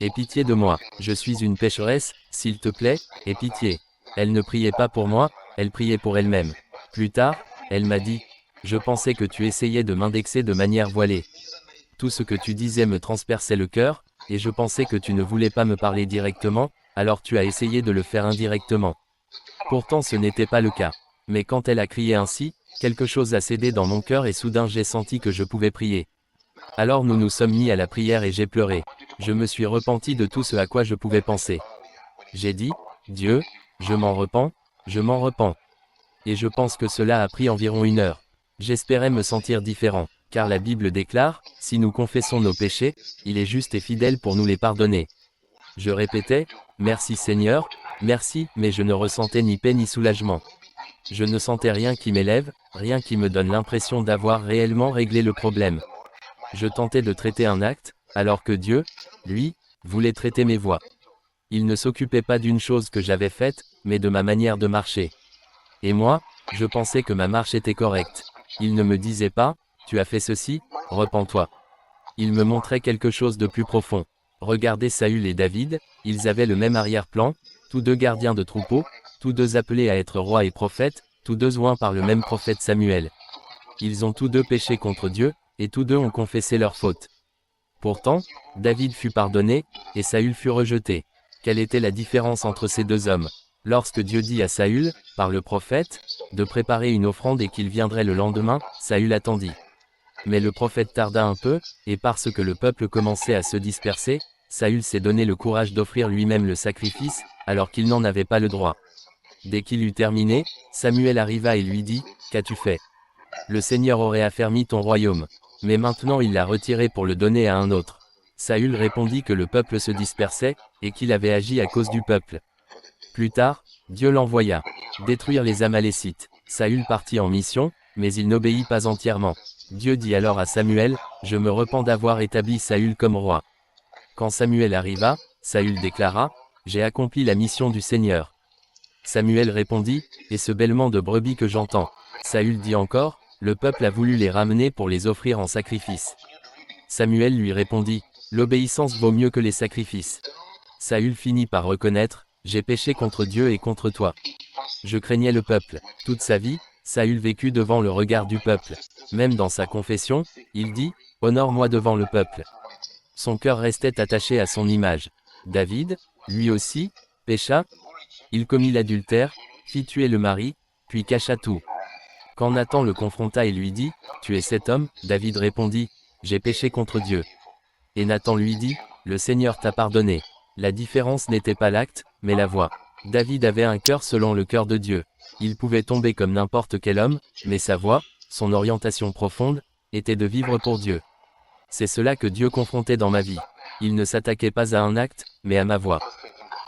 Aie pitié de moi, je suis une pécheresse, s'il te plaît, aie pitié. Elle ne priait pas pour moi, elle priait pour elle-même. Plus tard, elle m'a dit, je pensais que tu essayais de m'indexer de manière voilée. Tout ce que tu disais me transperçait le cœur, et je pensais que tu ne voulais pas me parler directement, alors tu as essayé de le faire indirectement. Pourtant ce n'était pas le cas. Mais quand elle a crié ainsi, quelque chose a cédé dans mon cœur et soudain j'ai senti que je pouvais prier. Alors nous nous sommes mis à la prière et j'ai pleuré. Je me suis repenti de tout ce à quoi je pouvais penser. J'ai dit, Dieu, je m'en repens, je m'en repens. Et je pense que cela a pris environ 1 heure. J'espérais me sentir différent, car la Bible déclare, si nous confessons nos péchés, il est juste et fidèle pour nous les pardonner. Je répétais, merci Seigneur, merci, mais je ne ressentais ni paix ni soulagement. Je ne sentais rien qui m'élève, rien qui me donne l'impression d'avoir réellement réglé le problème. Je tentais de traiter un acte, alors que Dieu, lui, voulait traiter mes voies. Il ne s'occupait pas d'une chose que j'avais faite, mais de ma manière de marcher. Et moi, je pensais que ma marche était correcte. Il ne me disait pas, tu as fait ceci, repens-toi. Il me montrait quelque chose de plus profond. Regardez Saül et David, ils avaient le même arrière-plan, tous deux gardiens de troupeaux, tous deux appelés à être rois et prophètes, tous deux oints par le même prophète Samuel. Ils ont tous deux péché contre Dieu, et tous deux ont confessé leur faute. Pourtant, David fut pardonné, et Saül fut rejeté. Quelle était la différence entre ces deux hommes? Lorsque Dieu dit à Saül, par le prophète, de préparer une offrande et qu'il viendrait le lendemain, Saül attendit. Mais le prophète tarda un peu, et parce que le peuple commençait à se disperser, Saül s'est donné le courage d'offrir lui-même le sacrifice, alors qu'il n'en avait pas le droit. Dès qu'il eut terminé, Samuel arriva et lui dit, « Qu'as-tu fait? Le Seigneur aurait affermi ton royaume. Mais maintenant il l'a retiré pour le donner à un autre. » Saül répondit que le peuple se dispersait, et qu'il avait agi à cause du peuple. Plus tard, Dieu l'envoya détruire les Amalécites. Saül partit en mission, mais il n'obéit pas entièrement. Dieu dit alors à Samuel, « Je me repens d'avoir établi Saül comme roi. » Quand Samuel arriva, Saül déclara, « J'ai accompli la mission du Seigneur. » Samuel répondit, « Et ce bêlement de brebis que j'entends. » Saül dit encore, « Le peuple a voulu les ramener pour les offrir en sacrifice. » Samuel lui répondit, « L'obéissance vaut mieux que les sacrifices. » Saül finit par reconnaître, « J'ai péché contre Dieu et contre toi. » Je craignais le peuple. Toute sa vie, Saül vécut devant le regard du peuple. Même dans sa confession, il dit, « Honore-moi devant le peuple. » Son cœur restait attaché à son image. David, lui aussi, pécha. Il commit l'adultère, fit tuer le mari, puis cacha tout. Quand Nathan le confronta et lui dit, « Tu es cet homme ?» David répondit, « J'ai péché contre Dieu. » Et Nathan lui dit, « Le Seigneur t'a pardonné. » La différence n'était pas l'acte, mais la voie. David avait un cœur selon le cœur de Dieu. Il pouvait tomber comme n'importe quel homme, mais sa voie, son orientation profonde, était de vivre pour Dieu. C'est cela que Dieu confrontait dans ma vie. Il ne s'attaquait pas à un acte, mais à ma voie.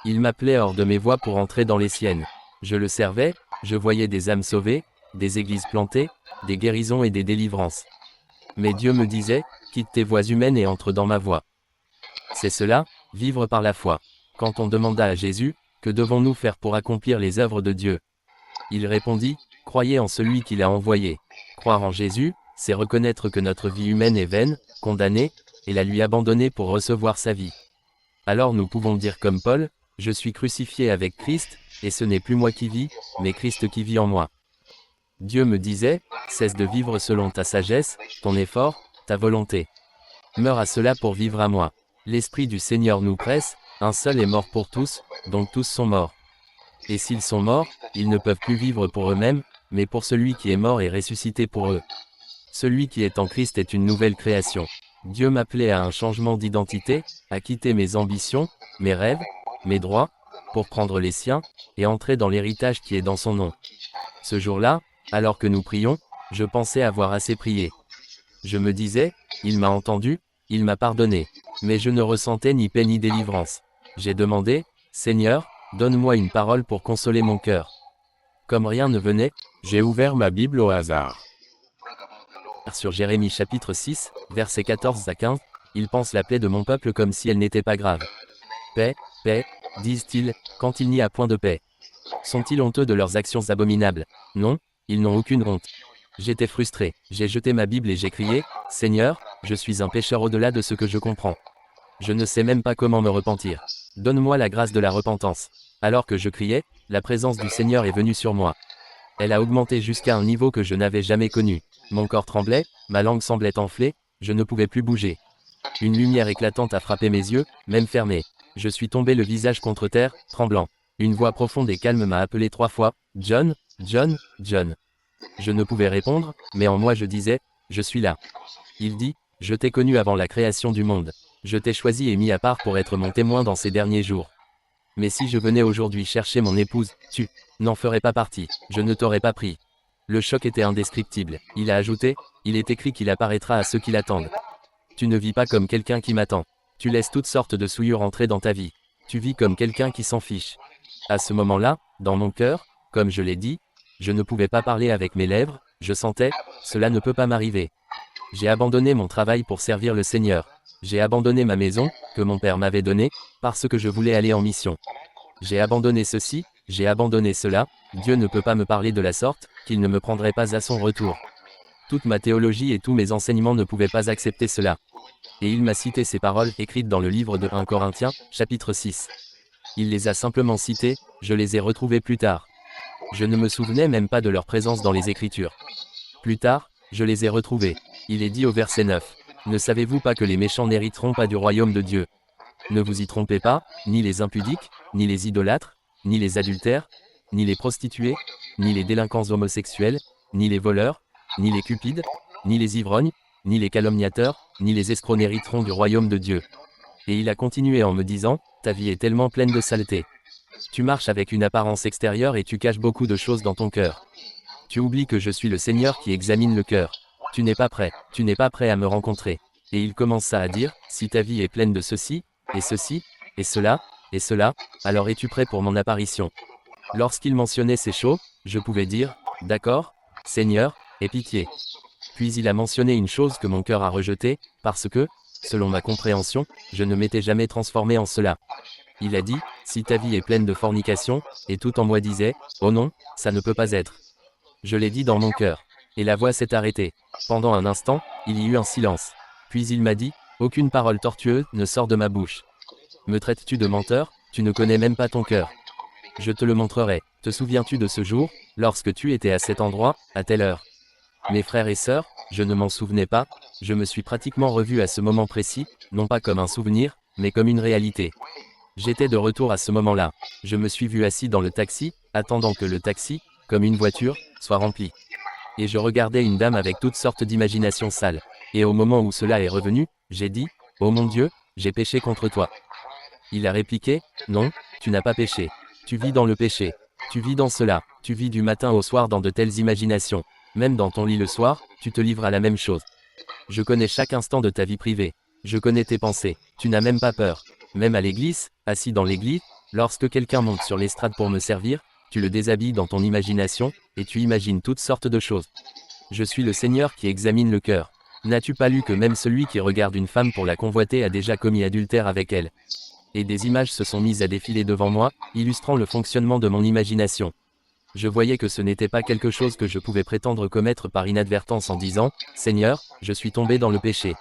Il m'appelait hors de mes voies pour entrer dans les siennes. Je le servais, je voyais des âmes sauvées, des églises plantées, des guérisons et des délivrances. Mais Dieu me disait, quitte tes voies humaines et entre dans ma voie. C'est cela, vivre par la foi. Quand on demanda à Jésus, que devons-nous faire pour accomplir les œuvres de Dieu? Il répondit, croyez en celui qu'il a envoyé. Croire en Jésus, c'est reconnaître que notre vie humaine est vaine, condamnée, et la lui abandonner pour recevoir sa vie. Alors nous pouvons dire comme Paul, je suis crucifié avec Christ, et ce n'est plus moi qui vis, mais Christ qui vit en moi. Dieu me disait, cesse de vivre selon ta sagesse, ton effort, ta volonté. Meurs à cela pour vivre à moi. L'Esprit du Seigneur nous presse, un seul est mort pour tous, donc tous sont morts. Et s'ils sont morts, ils ne peuvent plus vivre pour eux-mêmes, mais pour celui qui est mort et ressuscité pour eux. Celui qui est en Christ est une nouvelle création. Dieu m'appelait à un changement d'identité, à quitter mes ambitions, mes rêves, mes droits, pour prendre les siens, et entrer dans l'héritage qui est dans son nom. Ce jour-là, alors que nous prions, je pensais avoir assez prié. Je me disais, il m'a entendu, il m'a pardonné. Mais je ne ressentais ni paix ni délivrance. J'ai demandé, Seigneur, donne-moi une parole pour consoler mon cœur. Comme rien ne venait, j'ai ouvert ma Bible au hasard. Sur Jérémie chapitre 6, versets 14 à 15, ils pensent la plaie de mon peuple comme si elle n'était pas grave. Paix, paix, disent-ils, quand il n'y a point de paix. Sont-ils honteux de leurs actions abominables? Non, ils n'ont aucune honte. J'étais frustré, j'ai jeté ma Bible et j'ai crié, Seigneur, je suis un pécheur au-delà de ce que je comprends. Je ne sais même pas comment me repentir. Donne-moi la grâce de la repentance. Alors que je criais, la présence du Seigneur est venue sur moi. Elle a augmenté jusqu'à un niveau que je n'avais jamais connu. Mon corps tremblait, ma langue semblait enflée, je ne pouvais plus bouger. Une lumière éclatante a frappé mes yeux, même fermés. Je suis tombé le visage contre terre, tremblant. Une voix profonde et calme m'a appelé 3 fois, John, John, John. Je ne pouvais répondre, mais en moi je disais, je suis là. Il dit, je t'ai connu avant la création du monde. Je t'ai choisi et mis à part pour être mon témoin dans ces derniers jours. Mais si je venais aujourd'hui chercher mon épouse, tu n'en ferais pas partie, je ne t'aurais pas pris. Le choc était indescriptible. Il a ajouté, il est écrit qu'il apparaîtra à ceux qui l'attendent. Tu ne vis pas comme quelqu'un qui m'attend. Tu laisses toutes sortes de souillures entrer dans ta vie. Tu vis comme quelqu'un qui s'en fiche. À ce moment-là, dans mon cœur, comme je l'ai dit, je ne pouvais pas parler avec mes lèvres, je sentais, cela ne peut pas m'arriver. J'ai abandonné mon travail pour servir le Seigneur. J'ai abandonné ma maison, que mon père m'avait donnée, parce que je voulais aller en mission. J'ai abandonné ceci, j'ai abandonné cela, Dieu ne peut pas me parler de la sorte, qu'il ne me prendrait pas à son retour. Toute ma théologie et tous mes enseignements ne pouvaient pas accepter cela. Et il m'a cité ces paroles écrites dans le livre de 1 Corinthiens, chapitre 6. Il les a simplement citées, je les ai retrouvées plus tard. Je ne me souvenais même pas de leur présence dans les Écritures. Plus tard, Je les ai retrouvés. Il est dit au verset 9. Ne savez-vous pas que les méchants n'hériteront pas du royaume de Dieu? Ne vous y trompez pas, ni les impudiques, ni les idolâtres, ni les adultères, ni les prostituées, ni les délinquants homosexuels, ni les voleurs, ni les cupides, ni les ivrognes, ni les calomniateurs, ni les escrocs n'hériteront du royaume de Dieu. Et il a continué en me disant, ta vie est tellement pleine de saleté. Tu marches avec une apparence extérieure et tu caches beaucoup de choses dans ton cœur. Tu oublies que je suis le Seigneur qui examine le cœur. Tu n'es pas prêt à me rencontrer. Et il commença à dire, si ta vie est pleine de ceci, et cela, alors es-tu prêt pour mon apparition? Lorsqu'il mentionnait ces choses, je pouvais dire, d'accord, Seigneur, aie pitié. Puis il a mentionné une chose que mon cœur a rejetée, parce que, selon ma compréhension, je ne m'étais jamais transformé en cela. Il a dit, si ta vie est pleine de fornication, et tout en moi disait, oh non, ça ne peut pas être. Je l'ai dit dans mon cœur. Et la voix s'est arrêtée. Pendant un instant, il y eut un silence. Puis il m'a dit, aucune parole tortueuse ne sort de ma bouche. Me traites-tu de menteur? Tu ne connais même pas ton cœur. Je te le montrerai. Te souviens-tu de ce jour, lorsque tu étais à cet endroit, à telle heure? Mes frères et sœurs, je ne m'en souvenais pas, je me suis pratiquement revu à ce moment précis, non pas comme un souvenir, mais comme une réalité. J'étais de retour à ce moment-là. Je me suis vu assis dans le taxi, attendant que le taxi, comme une voiture, soit rempli. Et je regardais une dame avec toutes sortes d'imaginations sales. Et au moment où cela est revenu, j'ai dit, oh mon Dieu, j'ai péché contre toi. Il a répliqué, non, tu n'as pas péché. Tu vis dans le péché. Tu vis dans cela. Tu vis du matin au soir dans de telles imaginations. Même dans ton lit le soir, tu te livres à la même chose. Je connais chaque instant de ta vie privée. Je connais tes pensées. Tu n'as même pas peur. Même à l'église, assis dans l'église, lorsque quelqu'un monte sur l'estrade pour me servir, tu le déshabilles dans ton imagination, et tu imagines toutes sortes de choses. Je suis le Seigneur qui examine le cœur. N'as-tu pas lu que même celui qui regarde une femme pour la convoiter a déjà commis adultère avec elle? Et des images se sont mises à défiler devant moi, illustrant le fonctionnement de mon imagination. Je voyais que ce n'était pas quelque chose que je pouvais prétendre commettre par inadvertance en disant, Seigneur, je suis tombé dans le péché.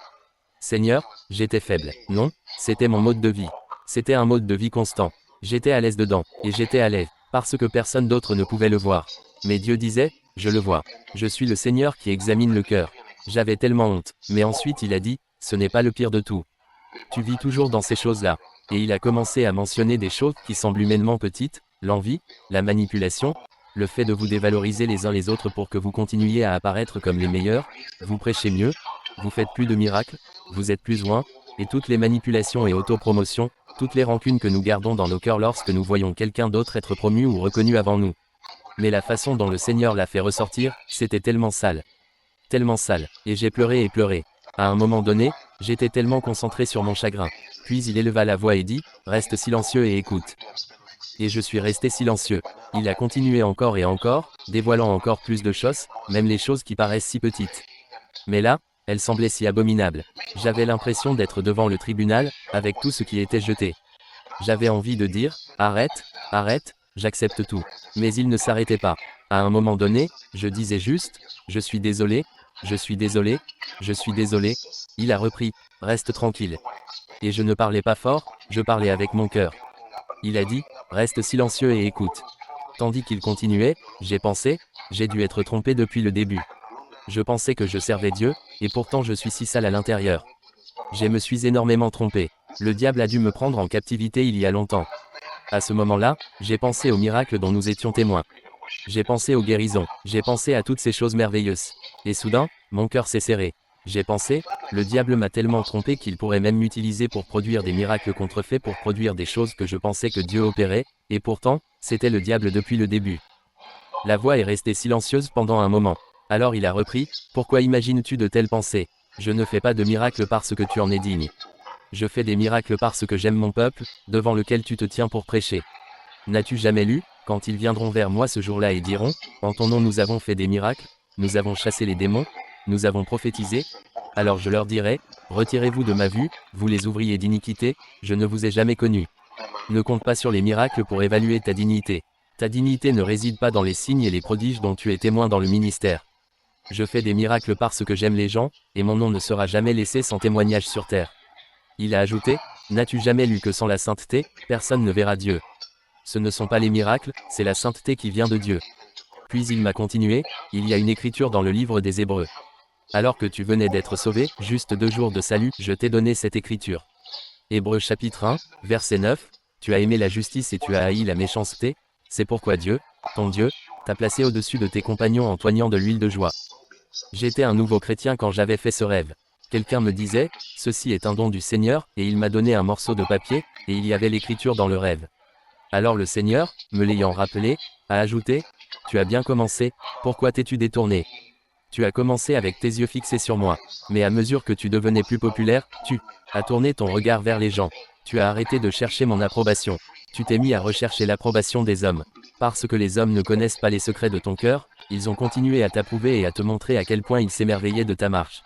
Seigneur, j'étais faible. Non, c'était mon mode de vie. C'était un mode de vie constant. J'étais à l'aise dedans, et j'étais à l'aise, parce que personne d'autre ne pouvait le voir. Mais Dieu disait, je le vois. Je suis le Seigneur qui examine le cœur. J'avais tellement honte. Mais ensuite il a dit, ce n'est pas le pire de tout. Tu vis toujours dans ces choses-là. Et il a commencé à mentionner des choses qui semblent humainement petites, l'envie, la manipulation, le fait de vous dévaloriser les uns les autres pour que vous continuiez à apparaître comme les meilleurs, vous prêchez mieux, vous faites plus de miracles, vous êtes plus loin, et toutes les manipulations et autopromotions, toutes les rancunes que nous gardons dans nos cœurs lorsque nous voyons quelqu'un d'autre être promu ou reconnu avant nous. Mais la façon dont le Seigneur l'a fait ressortir, c'était tellement sale, et j'ai pleuré et pleuré. À un moment donné, j'étais tellement concentré sur mon chagrin. Puis il éleva la voix et dit, reste silencieux et écoute. Et je suis resté silencieux. Il a continué encore et encore, dévoilant encore plus de choses, même les choses qui paraissent si petites. Mais là, elles semblaient si abominables. J'avais l'impression d'être devant le tribunal, avec tout ce qui était jeté. J'avais envie de dire, arrête, arrête, j'accepte tout. Mais il ne s'arrêtait pas. À un moment donné, je disais juste, je suis désolé, je suis désolé, je suis désolé. Il a repris, reste tranquille. Et je ne parlais pas fort, je parlais avec mon cœur. Il a dit, reste silencieux et écoute. Tandis qu'il continuait, j'ai pensé, j'ai dû être trompé depuis le début. Je pensais que je servais Dieu, et pourtant je suis si sale à l'intérieur. Je me suis énormément trompé. Le diable a dû me prendre en captivité il y a longtemps. À ce moment-là, j'ai pensé aux miracles dont nous étions témoins. J'ai pensé aux guérisons, j'ai pensé à toutes ces choses merveilleuses. Et soudain, mon cœur s'est serré. J'ai pensé, le diable m'a tellement trompé qu'il pourrait même m'utiliser pour produire des miracles contrefaits, pour produire des choses que je pensais que Dieu opérait, et pourtant, c'était le diable depuis le début. La voix est restée silencieuse pendant un moment. Alors il a repris, pourquoi imagines-tu de telles pensées? Je ne fais pas de miracles parce que tu en es digne. Je fais des miracles parce que j'aime mon peuple, devant lequel tu te tiens pour prêcher. N'as-tu jamais lu, quand ils viendront vers moi ce jour-là et diront, en ton nom nous avons fait des miracles, nous avons chassé les démons, nous avons prophétisé? Alors je leur dirai, retirez-vous de ma vue, vous les ouvriers d'iniquité, je ne vous ai jamais connus. Ne compte pas sur les miracles pour évaluer ta dignité. Ta dignité ne réside pas dans les signes et les prodiges dont tu es témoin dans le ministère. Je fais des miracles parce que j'aime les gens, et mon nom ne sera jamais laissé sans témoignage sur terre. Il a ajouté, n'as-tu jamais lu que sans la sainteté, personne ne verra Dieu? Ce ne sont pas les miracles, c'est la sainteté qui vient de Dieu. Puis il m'a continué, il y a une écriture dans le livre des Hébreux. Alors que tu venais d'être sauvé, juste 2 jours de salut, je t'ai donné cette écriture. Hébreux chapitre 1, verset 9, tu as aimé la justice et tu as haï la méchanceté, c'est pourquoi Dieu, ton Dieu, t'a placé au-dessus de tes compagnons en t'oignant de l'huile de joie. J'étais un nouveau chrétien quand j'avais fait ce rêve. Quelqu'un me disait, ceci est un don du Seigneur, et il m'a donné un morceau de papier, et il y avait l'écriture dans le rêve. Alors le Seigneur, me l'ayant rappelé, a ajouté, tu as bien commencé, pourquoi t'es-tu détourné? Tu as commencé avec tes yeux fixés sur moi. Mais à mesure que tu devenais plus populaire, tu as tourné ton regard vers les gens. Tu as arrêté de chercher mon approbation. Tu t'es mis à rechercher l'approbation des hommes. Parce que les hommes ne connaissent pas les secrets de ton cœur, ils ont continué à t'approuver et à te montrer à quel point ils s'émerveillaient de ta marche.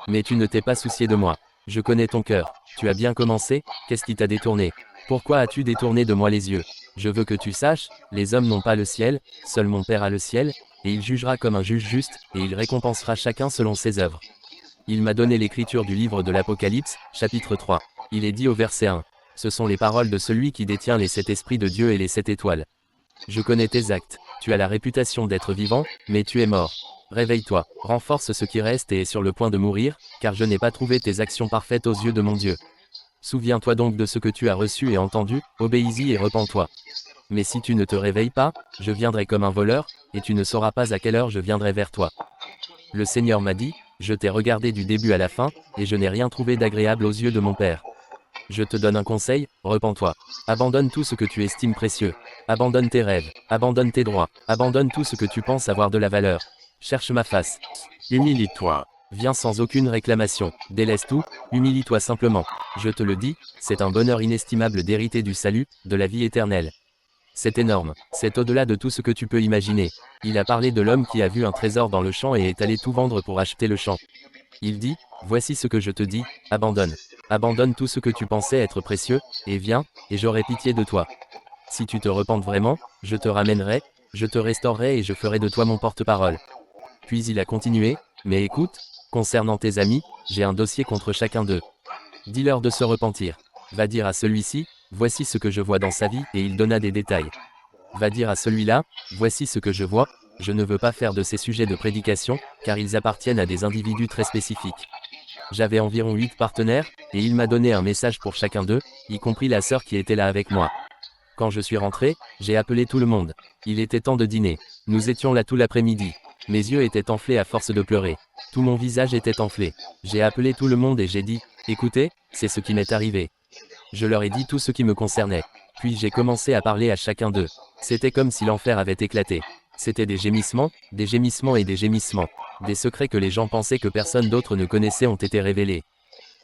Mais tu ne t'es pas soucié de moi. Je connais ton cœur. Tu as bien commencé, qu'est-ce qui t'a détourné? Pourquoi as-tu détourné de moi les yeux? Je veux que tu saches, les hommes n'ont pas le ciel, seul mon Père a le ciel, et il jugera comme un juge juste, et il récompensera chacun selon ses œuvres. Il m'a donné l'écriture du livre de l'Apocalypse, chapitre 3. Il est dit au verset 1. Ce sont les paroles de celui qui détient les 7 esprits de Dieu et les 7 étoiles. Je connais tes actes. Tu as la réputation d'être vivant, mais tu es mort. Réveille-toi, renforce ce qui reste et est sur le point de mourir, car je n'ai pas trouvé tes actions parfaites aux yeux de mon Dieu. Souviens-toi donc de ce que tu as reçu et entendu, obéis-y et repens-toi. Mais si tu ne te réveilles pas, je viendrai comme un voleur, et tu ne sauras pas à quelle heure je viendrai vers toi. Le Seigneur m'a dit, je t'ai regardé du début à la fin, et je n'ai rien trouvé d'agréable aux yeux de mon Père. Je te donne un conseil, repens-toi. Abandonne tout ce que tu estimes précieux. Abandonne tes rêves, abandonne tes droits, abandonne tout ce que tu penses avoir de la valeur. Cherche ma face. Humilie-toi. Viens sans aucune réclamation. Délaisse tout, humilie-toi simplement. Je te le dis, c'est un bonheur inestimable d'hériter du salut, de la vie éternelle. C'est énorme, c'est au-delà de tout ce que tu peux imaginer. Il a parlé de l'homme qui a vu un trésor dans le champ et est allé tout vendre pour acheter le champ. Il dit, voici ce que je te dis, abandonne. Abandonne tout ce que tu pensais être précieux, et viens, et j'aurai pitié de toi. Si tu te repentes vraiment, je te ramènerai, je te restaurerai et je ferai de toi mon porte-parole. Puis il a continué, mais écoute, concernant tes amis, j'ai un dossier contre chacun d'eux. Dis-leur de se repentir. Va dire à celui-ci, voici ce que je vois dans sa vie, et il donna des détails. Va dire à celui-là, voici ce que je vois, je ne veux pas faire de ces sujets de prédication, car ils appartiennent à des individus très spécifiques. J'avais environ 8 partenaires, et il m'a donné un message pour chacun d'eux, y compris la sœur qui était là avec moi. Quand je suis rentré, j'ai appelé tout le monde. Il était temps de dîner. Nous étions là tout l'après-midi. Mes yeux étaient enflés à force de pleurer. Tout mon visage était enflé. J'ai appelé tout le monde et j'ai dit, écoutez, c'est ce qui m'est arrivé. Je leur ai dit tout ce qui me concernait. Puis j'ai commencé à parler à chacun d'eux. C'était comme si l'enfer avait éclaté. C'était des gémissements et des gémissements. Des secrets que les gens pensaient que personne d'autre ne connaissait ont été révélés.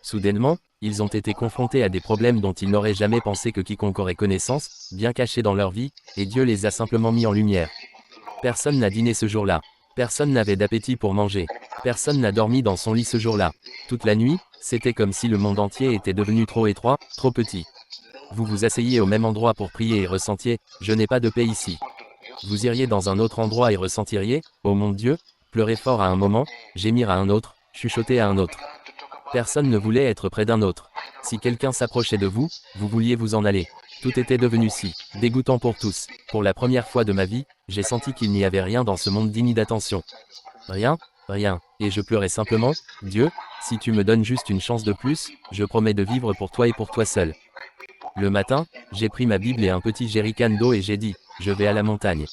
Soudainement, ils ont été confrontés à des problèmes dont ils n'auraient jamais pensé que quiconque aurait connaissance, bien cachés dans leur vie, et Dieu les a simplement mis en lumière. Personne n'a dîné ce jour-là. Personne n'avait d'appétit pour manger. Personne n'a dormi dans son lit ce jour-là. Toute la nuit, c'était comme si le monde entier était devenu trop étroit, trop petit. Vous vous asseyez au même endroit pour prier et ressentiez, je n'ai pas de paix ici. Vous iriez dans un autre endroit et ressentiriez, ô mon Dieu, pleurer fort à un moment, gémir à un autre, chuchoter à un autre. Personne ne voulait être près d'un autre. Si quelqu'un s'approchait de vous, vous vouliez vous en aller. Tout était devenu si dégoûtant pour tous. Pour la première fois de ma vie, j'ai senti qu'il n'y avait rien dans ce monde digne d'attention. Rien, rien. Et je pleurais simplement, Dieu, si tu me donnes juste une chance de plus, je promets de vivre pour toi et pour toi seul. Le matin, j'ai pris ma Bible et un petit jerrycan d'eau et j'ai dit, je vais à la montagne.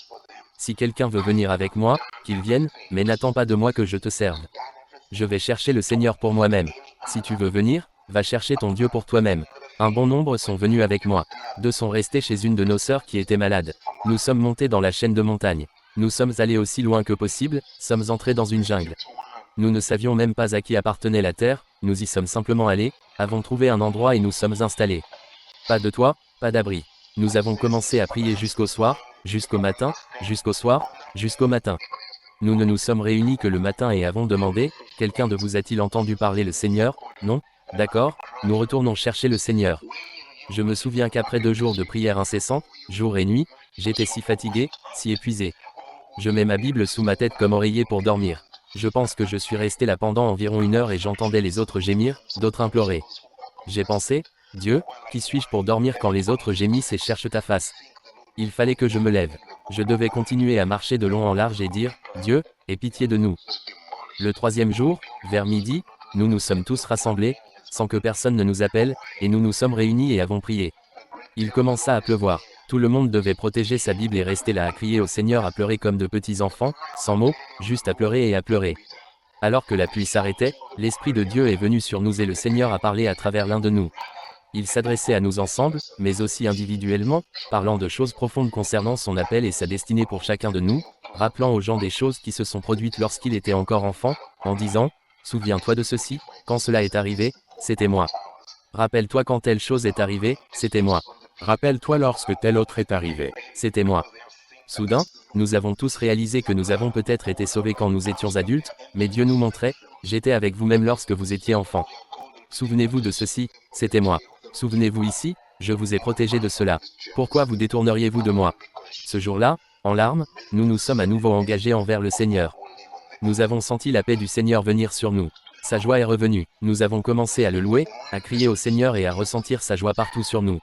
Si quelqu'un veut venir avec moi, qu'il vienne, mais n'attends pas de moi que je te serve. Je vais chercher le Seigneur pour moi-même. Si tu veux venir, va chercher ton Dieu pour toi-même. Un bon nombre sont venus avec moi. 2 sont restés chez une de nos sœurs qui était malade. Nous sommes montés dans la chaîne de montagne. Nous sommes allés aussi loin que possible, sommes entrés dans une jungle. Nous ne savions même pas à qui appartenait la terre, nous y sommes simplement allés, avons trouvé un endroit et nous sommes installés. Pas de toit, pas d'abri. Nous avons commencé à prier jusqu'au soir, jusqu'au matin, jusqu'au soir, jusqu'au matin. Nous ne nous sommes réunis que le matin et avons demandé, quelqu'un de vous a-t-il entendu parler le Seigneur? Non? D'accord, nous retournons chercher le Seigneur. Je me souviens qu'après 2 jours de prière incessante, jour et nuit, j'étais si fatigué, si épuisé. Je mets ma Bible sous ma tête comme oreiller pour dormir. Je pense que je suis resté là pendant environ 1 heure et j'entendais les autres gémir, d'autres implorer. J'ai pensé, Dieu, qui suis-je pour dormir quand les autres gémissent et cherchent ta face? Il fallait que je me lève. Je devais continuer à marcher de long en large et dire, Dieu, aie pitié de nous. Le troisième jour, vers midi, nous nous sommes tous rassemblés, sans que personne ne nous appelle, et nous nous sommes réunis et avons prié. Il commença à pleuvoir. Tout le monde devait protéger sa Bible et rester là à crier au Seigneur, à pleurer comme de petits enfants, sans mots, juste à pleurer et à pleurer. Alors que la pluie s'arrêtait, l'Esprit de Dieu est venu sur nous et le Seigneur a parlé à travers l'un de nous. Il s'adressait à nous ensemble, mais aussi individuellement, parlant de choses profondes concernant son appel et sa destinée pour chacun de nous, rappelant aux gens des choses qui se sont produites lorsqu'il était encore enfant, en disant « Souviens-toi de ceci, quand cela est arrivé, c'était moi. Rappelle-toi quand telle chose est arrivée, c'était moi. Rappelle-toi lorsque tel autre est arrivé. C'était moi. » Soudain, nous avons tous réalisé que nous avons peut-être été sauvés quand nous étions adultes, mais Dieu nous montrait « J'étais avec vous-même lorsque vous étiez enfant. Souvenez-vous de ceci, c'était moi. Souvenez-vous ici, je vous ai protégé de cela. Pourquoi vous détourneriez-vous de moi ?» Ce jour-là, en larmes, nous nous sommes à nouveau engagés envers le Seigneur. Nous avons senti la paix du Seigneur venir sur nous. Sa joie est revenue. Nous avons commencé à le louer, à crier au Seigneur et à ressentir sa joie partout sur nous.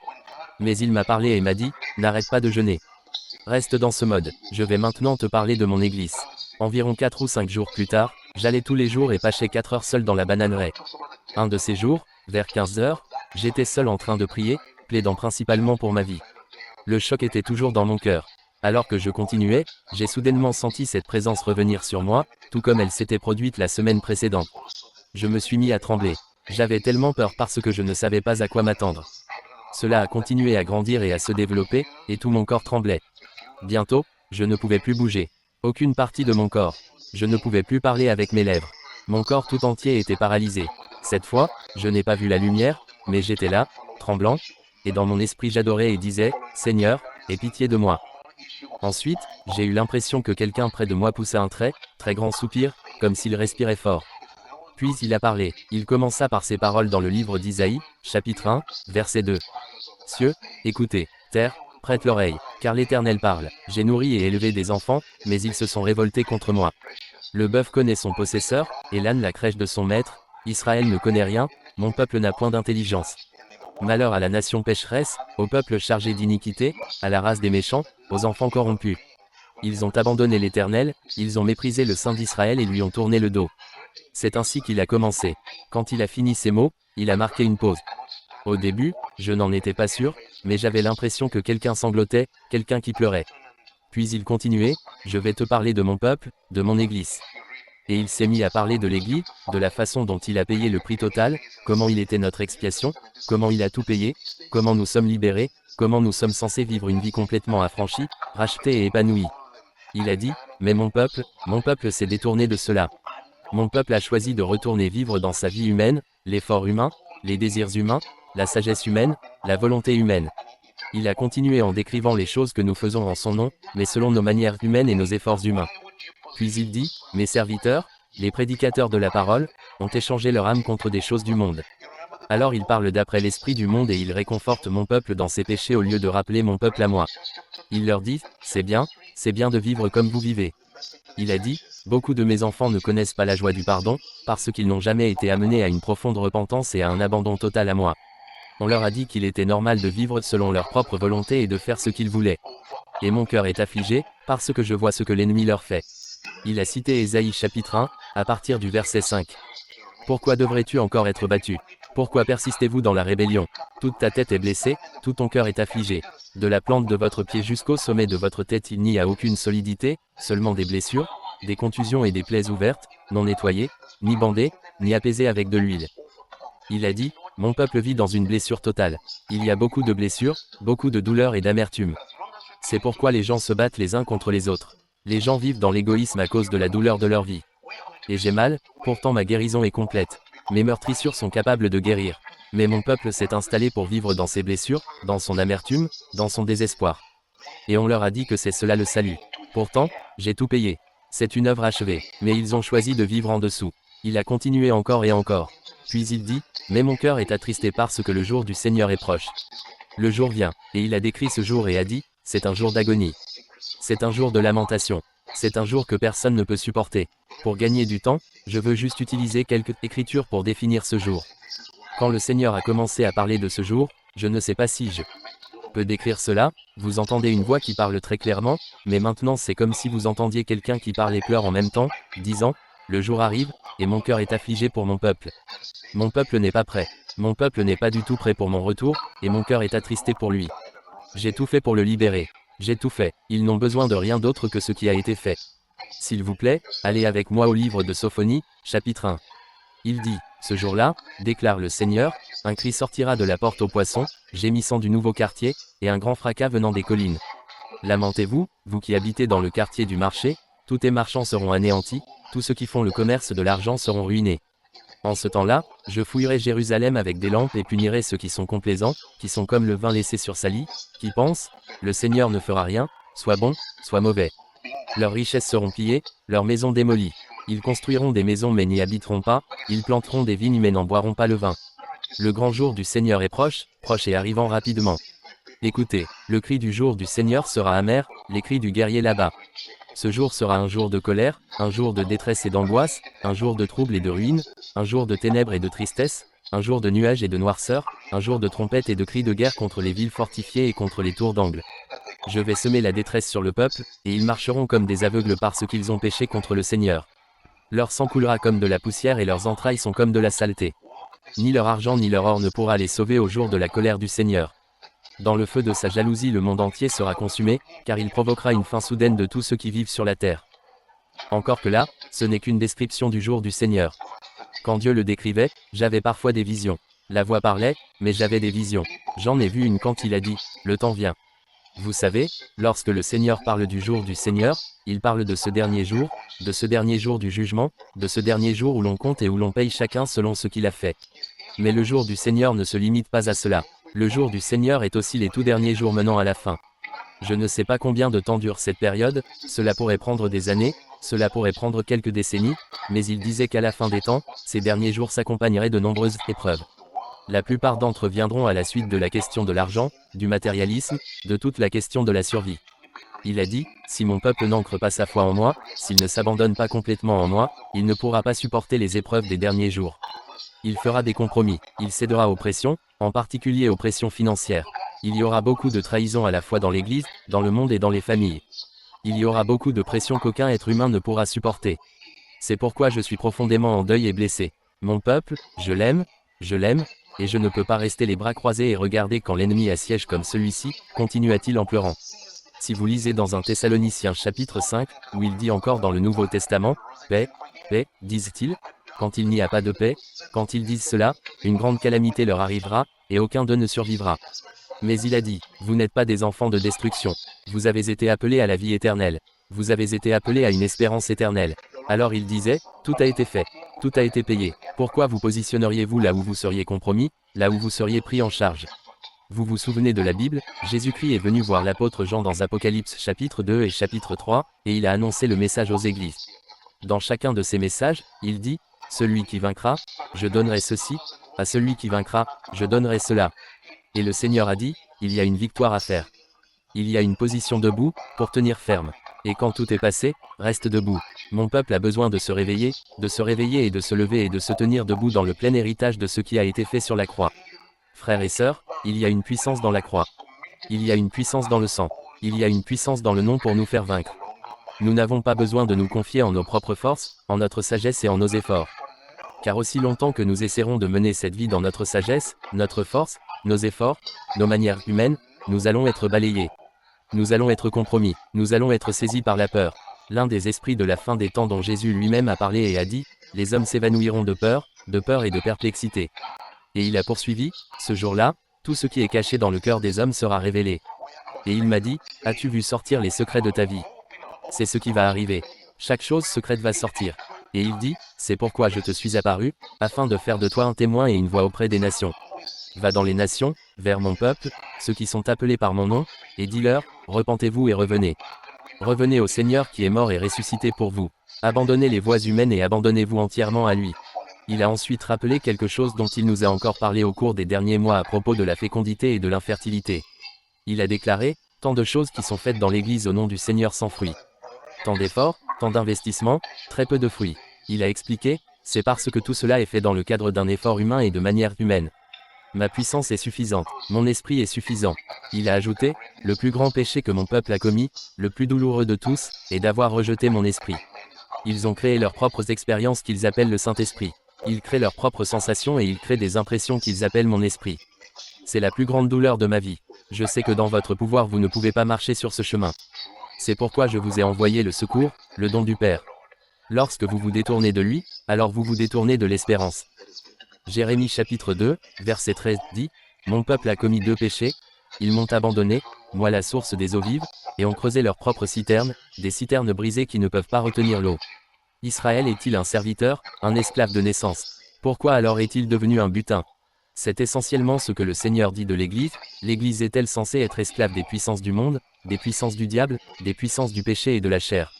Mais il m'a parlé et m'a dit « N'arrête pas de jeûner. Reste dans ce mode. Je vais maintenant te parler de mon église. » Environ 4 ou 5 jours plus tard, j'allais tous les jours et passais 4 heures seul dans la bananeraie. Un de ces jours, vers 15 heures, j'étais seul en train de prier, plaidant principalement pour ma vie. Le choc était toujours dans mon cœur. Alors que je continuais, j'ai soudainement senti cette présence revenir sur moi, tout comme elle s'était produite la semaine précédente. Je me suis mis à trembler. J'avais tellement peur parce que je ne savais pas à quoi m'attendre. Cela a continué à grandir et à se développer, et tout mon corps tremblait. Bientôt, je ne pouvais plus bouger. Aucune partie de mon corps. Je ne pouvais plus parler avec mes lèvres. Mon corps tout entier était paralysé. Cette fois, je n'ai pas vu la lumière, mais j'étais là, tremblant, et dans mon esprit j'adorais et disais « Seigneur, aie pitié de moi ». Ensuite, j'ai eu l'impression que quelqu'un près de moi poussait un très grand soupir, comme s'il respirait fort. Puis il a parlé. Il commença par ces paroles dans le livre d'Isaïe, chapitre 1, verset 2. « Cieux, écoutez, terre, prête l'oreille, car l'Éternel parle. J'ai nourri et élevé des enfants, mais ils se sont révoltés contre moi. Le bœuf connaît son possesseur, et l'âne la crèche de son maître. Israël ne connaît rien, mon peuple n'a point d'intelligence. Malheur à la nation pécheresse, au peuple chargé d'iniquité, à la race des méchants, aux enfants corrompus. Ils ont abandonné l'Éternel, ils ont méprisé le Saint d'Israël et lui ont tourné le dos. » C'est ainsi qu'il a commencé. Quand il a fini ces mots, il a marqué une pause. Au début, je n'en étais pas sûr, mais j'avais l'impression que quelqu'un sanglotait, quelqu'un qui pleurait. Puis il continuait, « Je vais te parler de mon peuple, de mon église. » Et il s'est mis à parler de l'église, de la façon dont il a payé le prix total, comment il était notre expiation, comment il a tout payé, comment nous sommes libérés, comment nous sommes censés vivre une vie complètement affranchie, rachetée et épanouie. Il a dit, « Mais mon peuple s'est détourné de cela. Mon peuple a choisi de retourner vivre dans sa vie humaine, l'effort humain, les désirs humains, la sagesse humaine, la volonté humaine. » Il a continué en décrivant les choses que nous faisons en son nom, mais selon nos manières humaines et nos efforts humains. Puis il dit, « Mes serviteurs, les prédicateurs de la parole, ont échangé leur âme contre des choses du monde. » Alors il parle d'après l'esprit du monde et il réconforte mon peuple dans ses péchés au lieu de rappeler mon peuple à moi. Il leur dit, « c'est bien de vivre comme vous vivez. » Il a dit, « Beaucoup de mes enfants ne connaissent pas la joie du pardon, parce qu'ils n'ont jamais été amenés à une profonde repentance et à un abandon total à moi. On leur a dit qu'il était normal de vivre selon leur propre volonté et de faire ce qu'ils voulaient. Et mon cœur est affligé, parce que je vois ce que l'ennemi leur fait. » Il a cité Ésaïe chapitre 1, à partir du verset 5. « Pourquoi devrais-tu encore être battu? Pourquoi persistez-vous dans la rébellion? Toute ta tête est blessée, tout ton cœur est affligé. De la plante de votre pied jusqu'au sommet de votre tête il n'y a aucune solidité, seulement des blessures, des contusions et des plaies ouvertes, non nettoyées, ni bandées, ni apaisées avec de l'huile. » Il a dit, « Mon peuple vit dans une blessure totale. Il y a beaucoup de blessures, beaucoup de douleurs et d'amertume. C'est pourquoi les gens se battent les uns contre les autres. Les gens vivent dans l'égoïsme à cause de la douleur de leur vie. Et j'ai mal, pourtant ma guérison est complète. Mes meurtrissures sont capables de guérir. Mais mon peuple s'est installé pour vivre dans ses blessures, dans son amertume, dans son désespoir. Et on leur a dit que c'est cela le salut. Pourtant, j'ai tout payé. C'est une œuvre achevée. Mais ils ont choisi de vivre en dessous. » Il a continué encore et encore. Puis il dit, « Mais mon cœur est attristé parce que le jour du Seigneur est proche. Le jour vient. » Et il a décrit ce jour et a dit, « C'est un jour d'agonie. C'est un jour de lamentation. C'est un jour que personne ne peut supporter. Pour gagner du temps, je veux juste utiliser quelques écritures pour définir ce jour. Quand le Seigneur a commencé à parler de ce jour, je ne sais pas si je peux décrire cela. Vous entendez une voix qui parle très clairement, mais maintenant c'est comme si vous entendiez quelqu'un qui parle et pleure en même temps, disant, le jour arrive, et mon cœur est affligé pour mon peuple. Mon peuple n'est pas prêt. Mon peuple n'est pas du tout prêt pour mon retour, et mon cœur est attristé pour lui. J'ai tout fait pour le libérer. J'ai tout fait. Ils n'ont besoin de rien d'autre que ce qui a été fait. S'il vous plaît, allez avec moi au livre de Sophonie, chapitre 1. Il dit, ce jour-là, déclare le Seigneur, un cri sortira de la porte aux poissons, gémissant du nouveau quartier, et un grand fracas venant des collines. Lamentez-vous, vous qui habitez dans le quartier du marché, tous tes marchands seront anéantis, tous ceux qui font le commerce de l'argent seront ruinés. En ce temps-là, je fouillerai Jérusalem avec des lampes et punirai ceux qui sont complaisants, qui sont comme le vin laissé sur sa lie, qui pensent, le Seigneur ne fera rien, soit bon, soit mauvais. Leurs richesses seront pillées, leurs maisons démolies. Ils construiront des maisons mais n'y habiteront pas, ils planteront des vignes mais n'en boiront pas le vin. Le grand jour du Seigneur est proche, proche et arrivant rapidement. Écoutez, le cri du jour du Seigneur sera amer, les cris du guerrier là-bas. Ce jour sera un jour de colère, un jour de détresse et d'angoisse, un jour de trouble et de ruine, un jour de ténèbres et de tristesse, un jour de nuages et de noirceur, un jour de trompettes et de cris de guerre contre les villes fortifiées et contre les tours d'angle. Je vais semer la détresse sur le peuple, et ils marcheront comme des aveugles parce qu'ils ont péché contre le Seigneur. Leur sang coulera comme de la poussière et leurs entrailles sont comme de la saleté. Ni leur argent ni leur or ne pourra les sauver au jour de la colère du Seigneur. Dans le feu de sa jalousie le monde entier sera consumé, car il provoquera une fin soudaine de tous ceux qui vivent sur la terre. Encore que là, ce n'est qu'une description du jour du Seigneur. Quand Dieu le décrivait, j'avais parfois des visions. La voix parlait, mais j'avais des visions. J'en ai vu une quand il a dit, le temps vient. Vous savez, lorsque le Seigneur parle du jour du Seigneur, il parle de ce dernier jour du jugement, de ce dernier jour où l'on compte et où l'on paye chacun selon ce qu'il a fait. Mais le jour du Seigneur ne se limite pas à cela. Le jour du Seigneur est aussi les tout derniers jours menant à la fin. Je ne sais pas combien de temps dure cette période, cela pourrait prendre des années, cela pourrait prendre quelques décennies, mais il disait qu'à la fin des temps, ces derniers jours s'accompagneraient de nombreuses épreuves. La plupart d'entre eux viendront à la suite de la question de l'argent, du matérialisme, de toute la question de la survie. Il a dit, si mon peuple n'ancre pas sa foi en moi, s'il ne s'abandonne pas complètement en moi, il ne pourra pas supporter les épreuves des derniers jours. Il fera des compromis, il cédera aux pressions, en particulier aux pressions financières. Il y aura beaucoup de trahison à la fois dans l'Église, dans le monde et dans les familles. Il y aura beaucoup de pressions qu'aucun être humain ne pourra supporter. C'est pourquoi je suis profondément en deuil et blessé. Mon peuple, je l'aime, et je ne peux pas rester les bras croisés et regarder quand l'ennemi assiège comme celui-ci, continua-t-il en pleurant. Si vous lisez dans 1 Thessaloniciens chapitre 5, où il dit encore dans le Nouveau Testament, paix, paix, disent-ils, quand il n'y a pas de paix, quand ils disent cela, une grande calamité leur arrivera, et aucun d'eux ne survivra. Mais il a dit, vous n'êtes pas des enfants de destruction, vous avez été appelés à la vie éternelle, vous avez été appelés à une espérance éternelle. Alors il disait, tout a été fait, tout a été payé, pourquoi vous positionneriez-vous là où vous seriez compromis, là où vous seriez pris en charge? Vous vous souvenez de la Bible, Jésus-Christ est venu voir l'apôtre Jean dans Apocalypse chapitre 2 et chapitre 3, et il a annoncé le message aux églises. Dans chacun de ces messages, il dit, celui qui vaincra, je donnerai ceci, à celui qui vaincra, je donnerai cela. Et le Seigneur a dit, il y a une victoire à faire. Il y a une position debout, pour tenir ferme. Et quand tout est passé, reste debout. Mon peuple a besoin de se réveiller et de se lever et de se tenir debout dans le plein héritage de ce qui a été fait sur la croix. Frères et sœurs, il y a une puissance dans la croix. Il y a une puissance dans le sang. Il y a une puissance dans le nom pour nous faire vaincre. Nous n'avons pas besoin de nous confier en nos propres forces, en notre sagesse et en nos efforts. Car aussi longtemps que nous essaierons de mener cette vie dans notre sagesse, notre force, nos efforts, nos manières humaines, nous allons être balayés. Nous allons être compromis, nous allons être saisis par la peur. L'un des esprits de la fin des temps dont Jésus lui-même a parlé et a dit, les hommes s'évanouiront de peur et de perplexité. Et il a poursuivi, ce jour-là, tout ce qui est caché dans le cœur des hommes sera révélé. Et il m'a dit, as-tu vu sortir les secrets de ta vie? C'est ce qui va arriver. Chaque chose secrète va sortir. Et il dit, c'est pourquoi je te suis apparu, afin de faire de toi un témoin et une voix auprès des nations. Va dans les nations, vers mon peuple, ceux qui sont appelés par mon nom, et dis-leur, repentez-vous et revenez. Revenez au Seigneur qui est mort et ressuscité pour vous. Abandonnez les voies humaines et abandonnez-vous entièrement à lui. Il a ensuite rappelé quelque chose dont il nous a encore parlé au cours des derniers mois à propos de la fécondité et de l'infertilité. Il a déclaré, tant de choses qui sont faites dans l'Église au nom du Seigneur sans fruit. Tant d'efforts, tant d'investissements, très peu de fruits. Il a expliqué, c'est parce que tout cela est fait dans le cadre d'un effort humain et de manière humaine. Ma puissance est suffisante, mon esprit est suffisant. Il a ajouté, le plus grand péché que mon peuple a commis, le plus douloureux de tous, est d'avoir rejeté mon esprit. Ils ont créé leurs propres expériences qu'ils appellent le Saint-Esprit. Ils créent leurs propres sensations et ils créent des impressions qu'ils appellent mon esprit. C'est la plus grande douleur de ma vie. Je sais que dans votre pouvoir vous ne pouvez pas marcher sur ce chemin. C'est pourquoi je vous ai envoyé le secours, le don du Père. Lorsque vous vous détournez de lui, alors vous vous détournez de l'espérance. Jérémie chapitre 2, verset 13 dit, « Mon peuple a commis 2 péchés, ils m'ont abandonné, moi la source des eaux vives, et ont creusé leurs propres citernes, des citernes brisées qui ne peuvent pas retenir l'eau. Israël est-il un serviteur, un esclave de naissance? Pourquoi alors est-il devenu un butin? » C'est essentiellement ce que le Seigneur dit de l'Église. L'Église est-elle censée être esclave des puissances du monde, des puissances du diable, des puissances du péché et de la chair?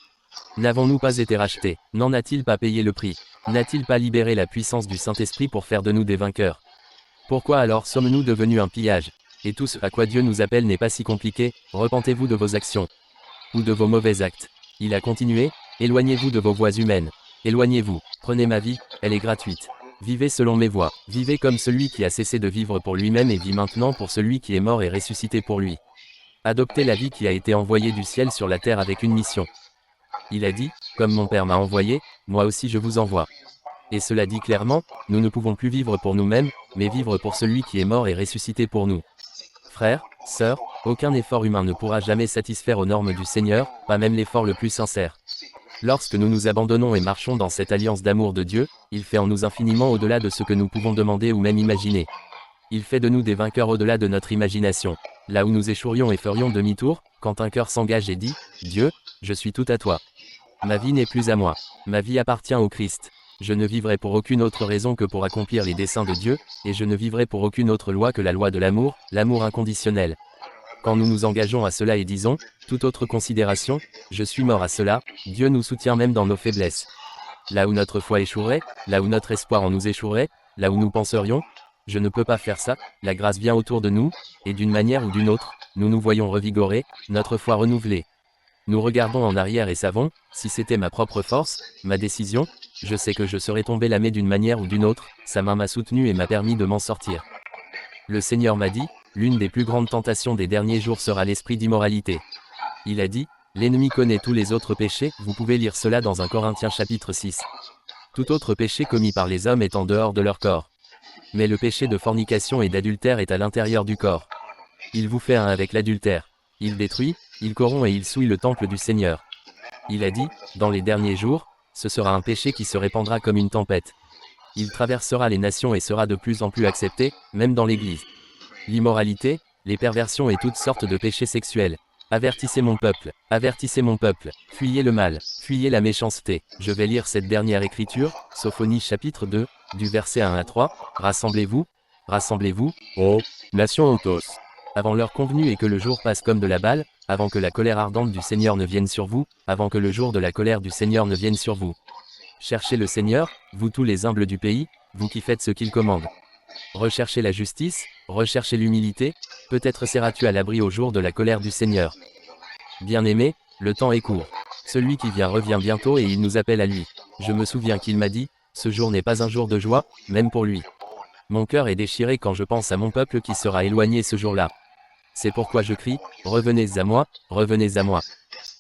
N'avons-nous pas été rachetés? N'en a-t-il pas payé le prix? N'a-t-il pas libéré la puissance du Saint-Esprit pour faire de nous des vainqueurs? Pourquoi alors sommes-nous devenus un pillage? Et tout ce à quoi Dieu nous appelle n'est pas si compliqué, repentez-vous de vos actions ou de vos mauvais actes. Il a continué, éloignez-vous de vos voies humaines. Éloignez-vous, prenez ma vie, elle est gratuite. Vivez selon mes voies, vivez comme celui qui a cessé de vivre pour lui-même et vit maintenant pour celui qui est mort et ressuscité pour lui. Adoptez la vie qui a été envoyée du ciel sur la terre avec une mission. Il a dit, comme mon Père m'a envoyé, moi aussi je vous envoie. Et cela dit clairement, nous ne pouvons plus vivre pour nous-mêmes, mais vivre pour celui qui est mort et ressuscité pour nous. Frères, sœurs, aucun effort humain ne pourra jamais satisfaire aux normes du Seigneur, pas même l'effort le plus sincère. Lorsque nous nous abandonnons et marchons dans cette alliance d'amour de Dieu, il fait en nous infiniment au-delà de ce que nous pouvons demander ou même imaginer. Il fait de nous des vainqueurs au-delà de notre imagination. Là où nous échouerions et ferions demi-tour, quand un cœur s'engage et dit, « Dieu, je suis tout à toi. Ma vie n'est plus à moi. Ma vie appartient au Christ. Je ne vivrai pour aucune autre raison que pour accomplir les desseins de Dieu, et je ne vivrai pour aucune autre loi que la loi de l'amour, l'amour inconditionnel. » Quand nous nous engageons à cela et disons, toute autre considération, je suis mort à cela, Dieu nous soutient même dans nos faiblesses. Là où notre foi échouerait, là où notre espoir en nous échouerait, là où nous penserions, je ne peux pas faire ça, la grâce vient autour de nous, et d'une manière ou d'une autre, nous nous voyons revigorés, notre foi renouvelée. Nous regardons en arrière et savons, si c'était ma propre force, ma décision, je sais que je serais tombé lamé d'une manière ou d'une autre, sa main m'a soutenu et m'a permis de m'en sortir. Le Seigneur m'a dit, l'une des plus grandes tentations des derniers jours sera l'esprit d'immoralité. Il a dit, l'ennemi connaît tous les autres péchés, vous pouvez lire cela dans 1 Corinthiens chapitre 6. Tout autre péché commis par les hommes est en dehors de leur corps. Mais le péché de fornication et d'adultère est à l'intérieur du corps. Il vous fait un avec l'adultère. Il détruit, il corrompt et il souille le temple du Seigneur. Il a dit, dans les derniers jours, ce sera un péché qui se répandra comme une tempête. Il traversera les nations et sera de plus en plus accepté, même dans l'Église. L'immoralité, les perversions et toutes sortes de péchés sexuels. Avertissez mon peuple, fuyez le mal, fuyez la méchanceté. Je vais lire cette dernière écriture, Sophonie chapitre 2, du verset 1 à 3, rassemblez-vous, Ô nation hontos, avant l'heure convenue et que le jour passe comme de la balle, avant que la colère ardente du Seigneur ne vienne sur vous, avant que le jour de la colère du Seigneur ne vienne sur vous. Cherchez le Seigneur, vous tous les humbles du pays, vous qui faites ce qu'il commande. Recherchez la justice, recherchez l'humilité, peut-être seras-tu à l'abri au jour de la colère du Seigneur. Bien-aimé, le temps est court. Celui qui vient revient bientôt et il nous appelle à lui. Je me souviens qu'il m'a dit, ce jour n'est pas un jour de joie, même pour lui. Mon cœur est déchiré quand je pense à mon peuple qui sera éloigné ce jour-là. C'est pourquoi je crie, revenez à moi, revenez à moi.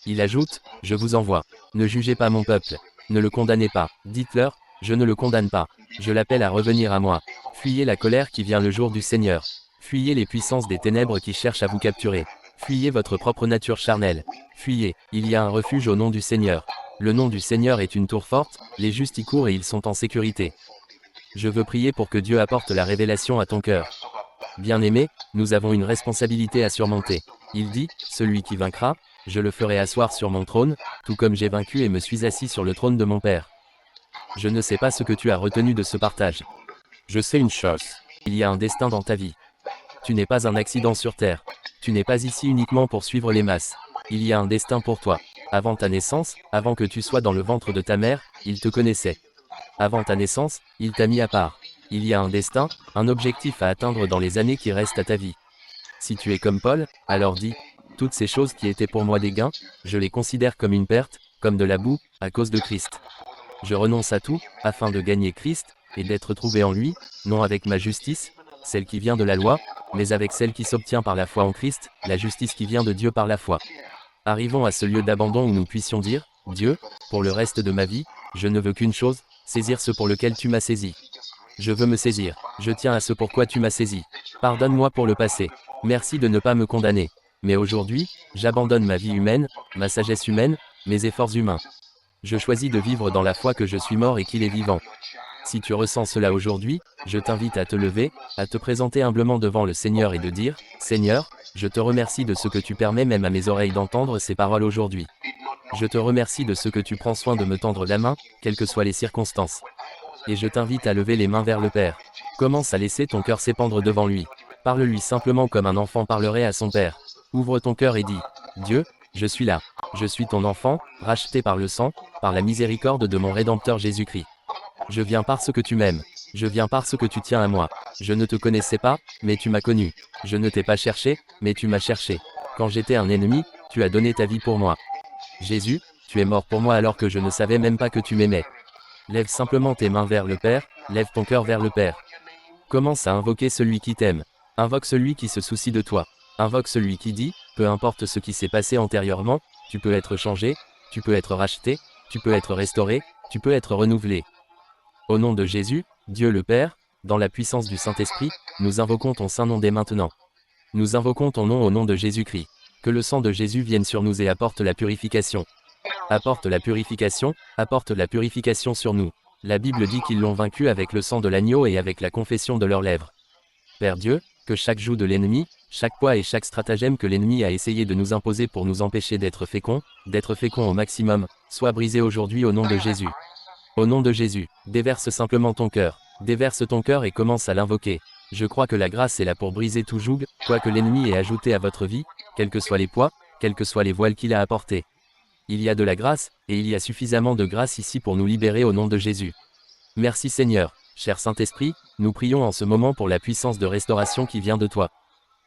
Il ajoute, je vous envoie. Ne jugez pas mon peuple. Ne le condamnez pas. Dites-leur, je ne le condamne pas. Je l'appelle à revenir à moi. Fuyez la colère qui vient le jour du Seigneur. Fuyez les puissances des ténèbres qui cherchent à vous capturer. Fuyez votre propre nature charnelle. Fuyez, il y a un refuge au nom du Seigneur. Le nom du Seigneur est une tour forte, les justes y courent et ils sont en sécurité. Je veux prier pour que Dieu apporte la révélation à ton cœur. Bien-aimé, nous avons une responsabilité à surmonter. Il dit, celui qui vaincra, je le ferai asseoir sur mon trône, tout comme j'ai vaincu et me suis assis sur le trône de mon Père. Je ne sais pas ce que tu as retenu de ce partage. je sais une chose. Il y a un destin dans ta vie. Tu n'es pas un accident sur terre. Tu n'es pas ici uniquement pour suivre les masses. Il y a un destin pour toi. Avant ta naissance, avant que tu sois dans le ventre de ta mère, il te connaissait. Avant ta naissance, il t'a mis à part. Il y a un destin, un objectif à atteindre dans les années qui restent à ta vie. Si tu es comme Paul, alors dis, toutes ces choses qui étaient pour moi des gains, je les considère comme une perte, comme de la boue, à cause de Christ. Je renonce à tout, afin de gagner Christ, et d'être trouvé en lui, non avec ma justice, celle qui vient de la loi, mais avec celle qui s'obtient par la foi en Christ, la justice qui vient de Dieu par la foi. Arrivons à ce lieu d'abandon où nous puissions dire, Dieu, pour le reste de ma vie, je ne veux qu'une chose, saisir ce pour lequel tu m'as saisi. Je veux me saisir, je tiens à ce pourquoi tu m'as saisi. Pardonne-moi pour le passé. Merci de ne pas me condamner. Mais aujourd'hui, j'abandonne ma vie humaine, ma sagesse humaine, mes efforts humains. Je choisis de vivre dans la foi que je suis mort et qu'il est vivant. Si tu ressens cela aujourd'hui, je t'invite à te lever, à te présenter humblement devant le Seigneur et de dire, « Seigneur, je te remercie de ce que tu permets même à mes oreilles d'entendre ces paroles aujourd'hui. Je te remercie de ce que tu prends soin de me tendre la main, quelles que soient les circonstances. Et je t'invite à lever les mains vers le Père. Commence à laisser ton cœur s'épandre devant lui. Parle-lui simplement comme un enfant parlerait à son père. Ouvre ton cœur et dis, « Dieu, je suis là. Je suis ton enfant, racheté par le sang, par la miséricorde de mon Rédempteur Jésus-Christ. Je viens parce que tu m'aimes. Je viens parce que tu tiens à moi. Je ne te connaissais pas, mais tu m'as connu. Je ne t'ai pas cherché, mais tu m'as cherché. Quand j'étais un ennemi, tu as donné ta vie pour moi. Jésus, tu es mort pour moi alors que je ne savais même pas que tu m'aimais. Lève simplement tes mains vers le Père, lève ton cœur vers le Père. Commence à invoquer celui qui t'aime. Invoque celui qui se soucie de toi. Invoque celui qui dit, peu importe ce qui s'est passé antérieurement, tu peux être changé, tu peux être racheté, tu peux être restauré, tu peux être renouvelé. Au nom de Jésus, Dieu le Père, dans la puissance du Saint-Esprit, nous invoquons ton saint nom dès maintenant. Nous invoquons ton nom au nom de Jésus-Christ. Que le sang de Jésus vienne sur nous et apporte la purification. Apporte la purification sur nous. La Bible dit qu'ils l'ont vaincu avec le sang de l'agneau et avec la confession de leurs lèvres. Père Dieu, que chaque joug de l'ennemi, chaque poids et chaque stratagème que l'ennemi a essayé de nous imposer pour nous empêcher d'être féconds au maximum, soit brisé aujourd'hui au nom de Jésus. Au nom de Jésus, déverse simplement ton cœur. Déverse ton cœur et commence à l'invoquer. Je crois que la grâce est là pour briser tout joug, quoi que l'ennemi ait ajouté à votre vie, quels que soient les poids, quels que soient les voiles qu'il a apportés. Il y a de la grâce, et il y a suffisamment de grâce ici pour nous libérer au nom de Jésus. Merci Seigneur, cher Saint-Esprit, nous prions en ce moment pour la puissance de restauration qui vient de toi.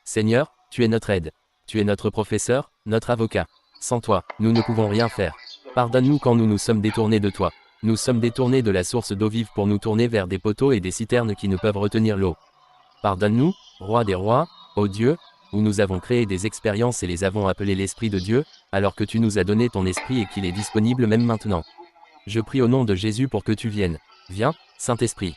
Seigneur, tu es notre aide. Tu es notre professeur, notre avocat. Sans toi, nous ne pouvons rien faire. Pardonne-nous quand nous nous sommes détournés de toi. Nous sommes détournés de la source d'eau vive pour nous tourner vers des poteaux et des citernes qui ne peuvent retenir l'eau. Pardonne-nous, Roi des rois, ô Dieu, où nous avons créé des expériences et les avons appelées l'Esprit de Dieu, alors que tu nous as donné ton Esprit et qu'il est disponible même maintenant. Je prie au nom de Jésus pour que tu viennes. Viens, Saint-Esprit,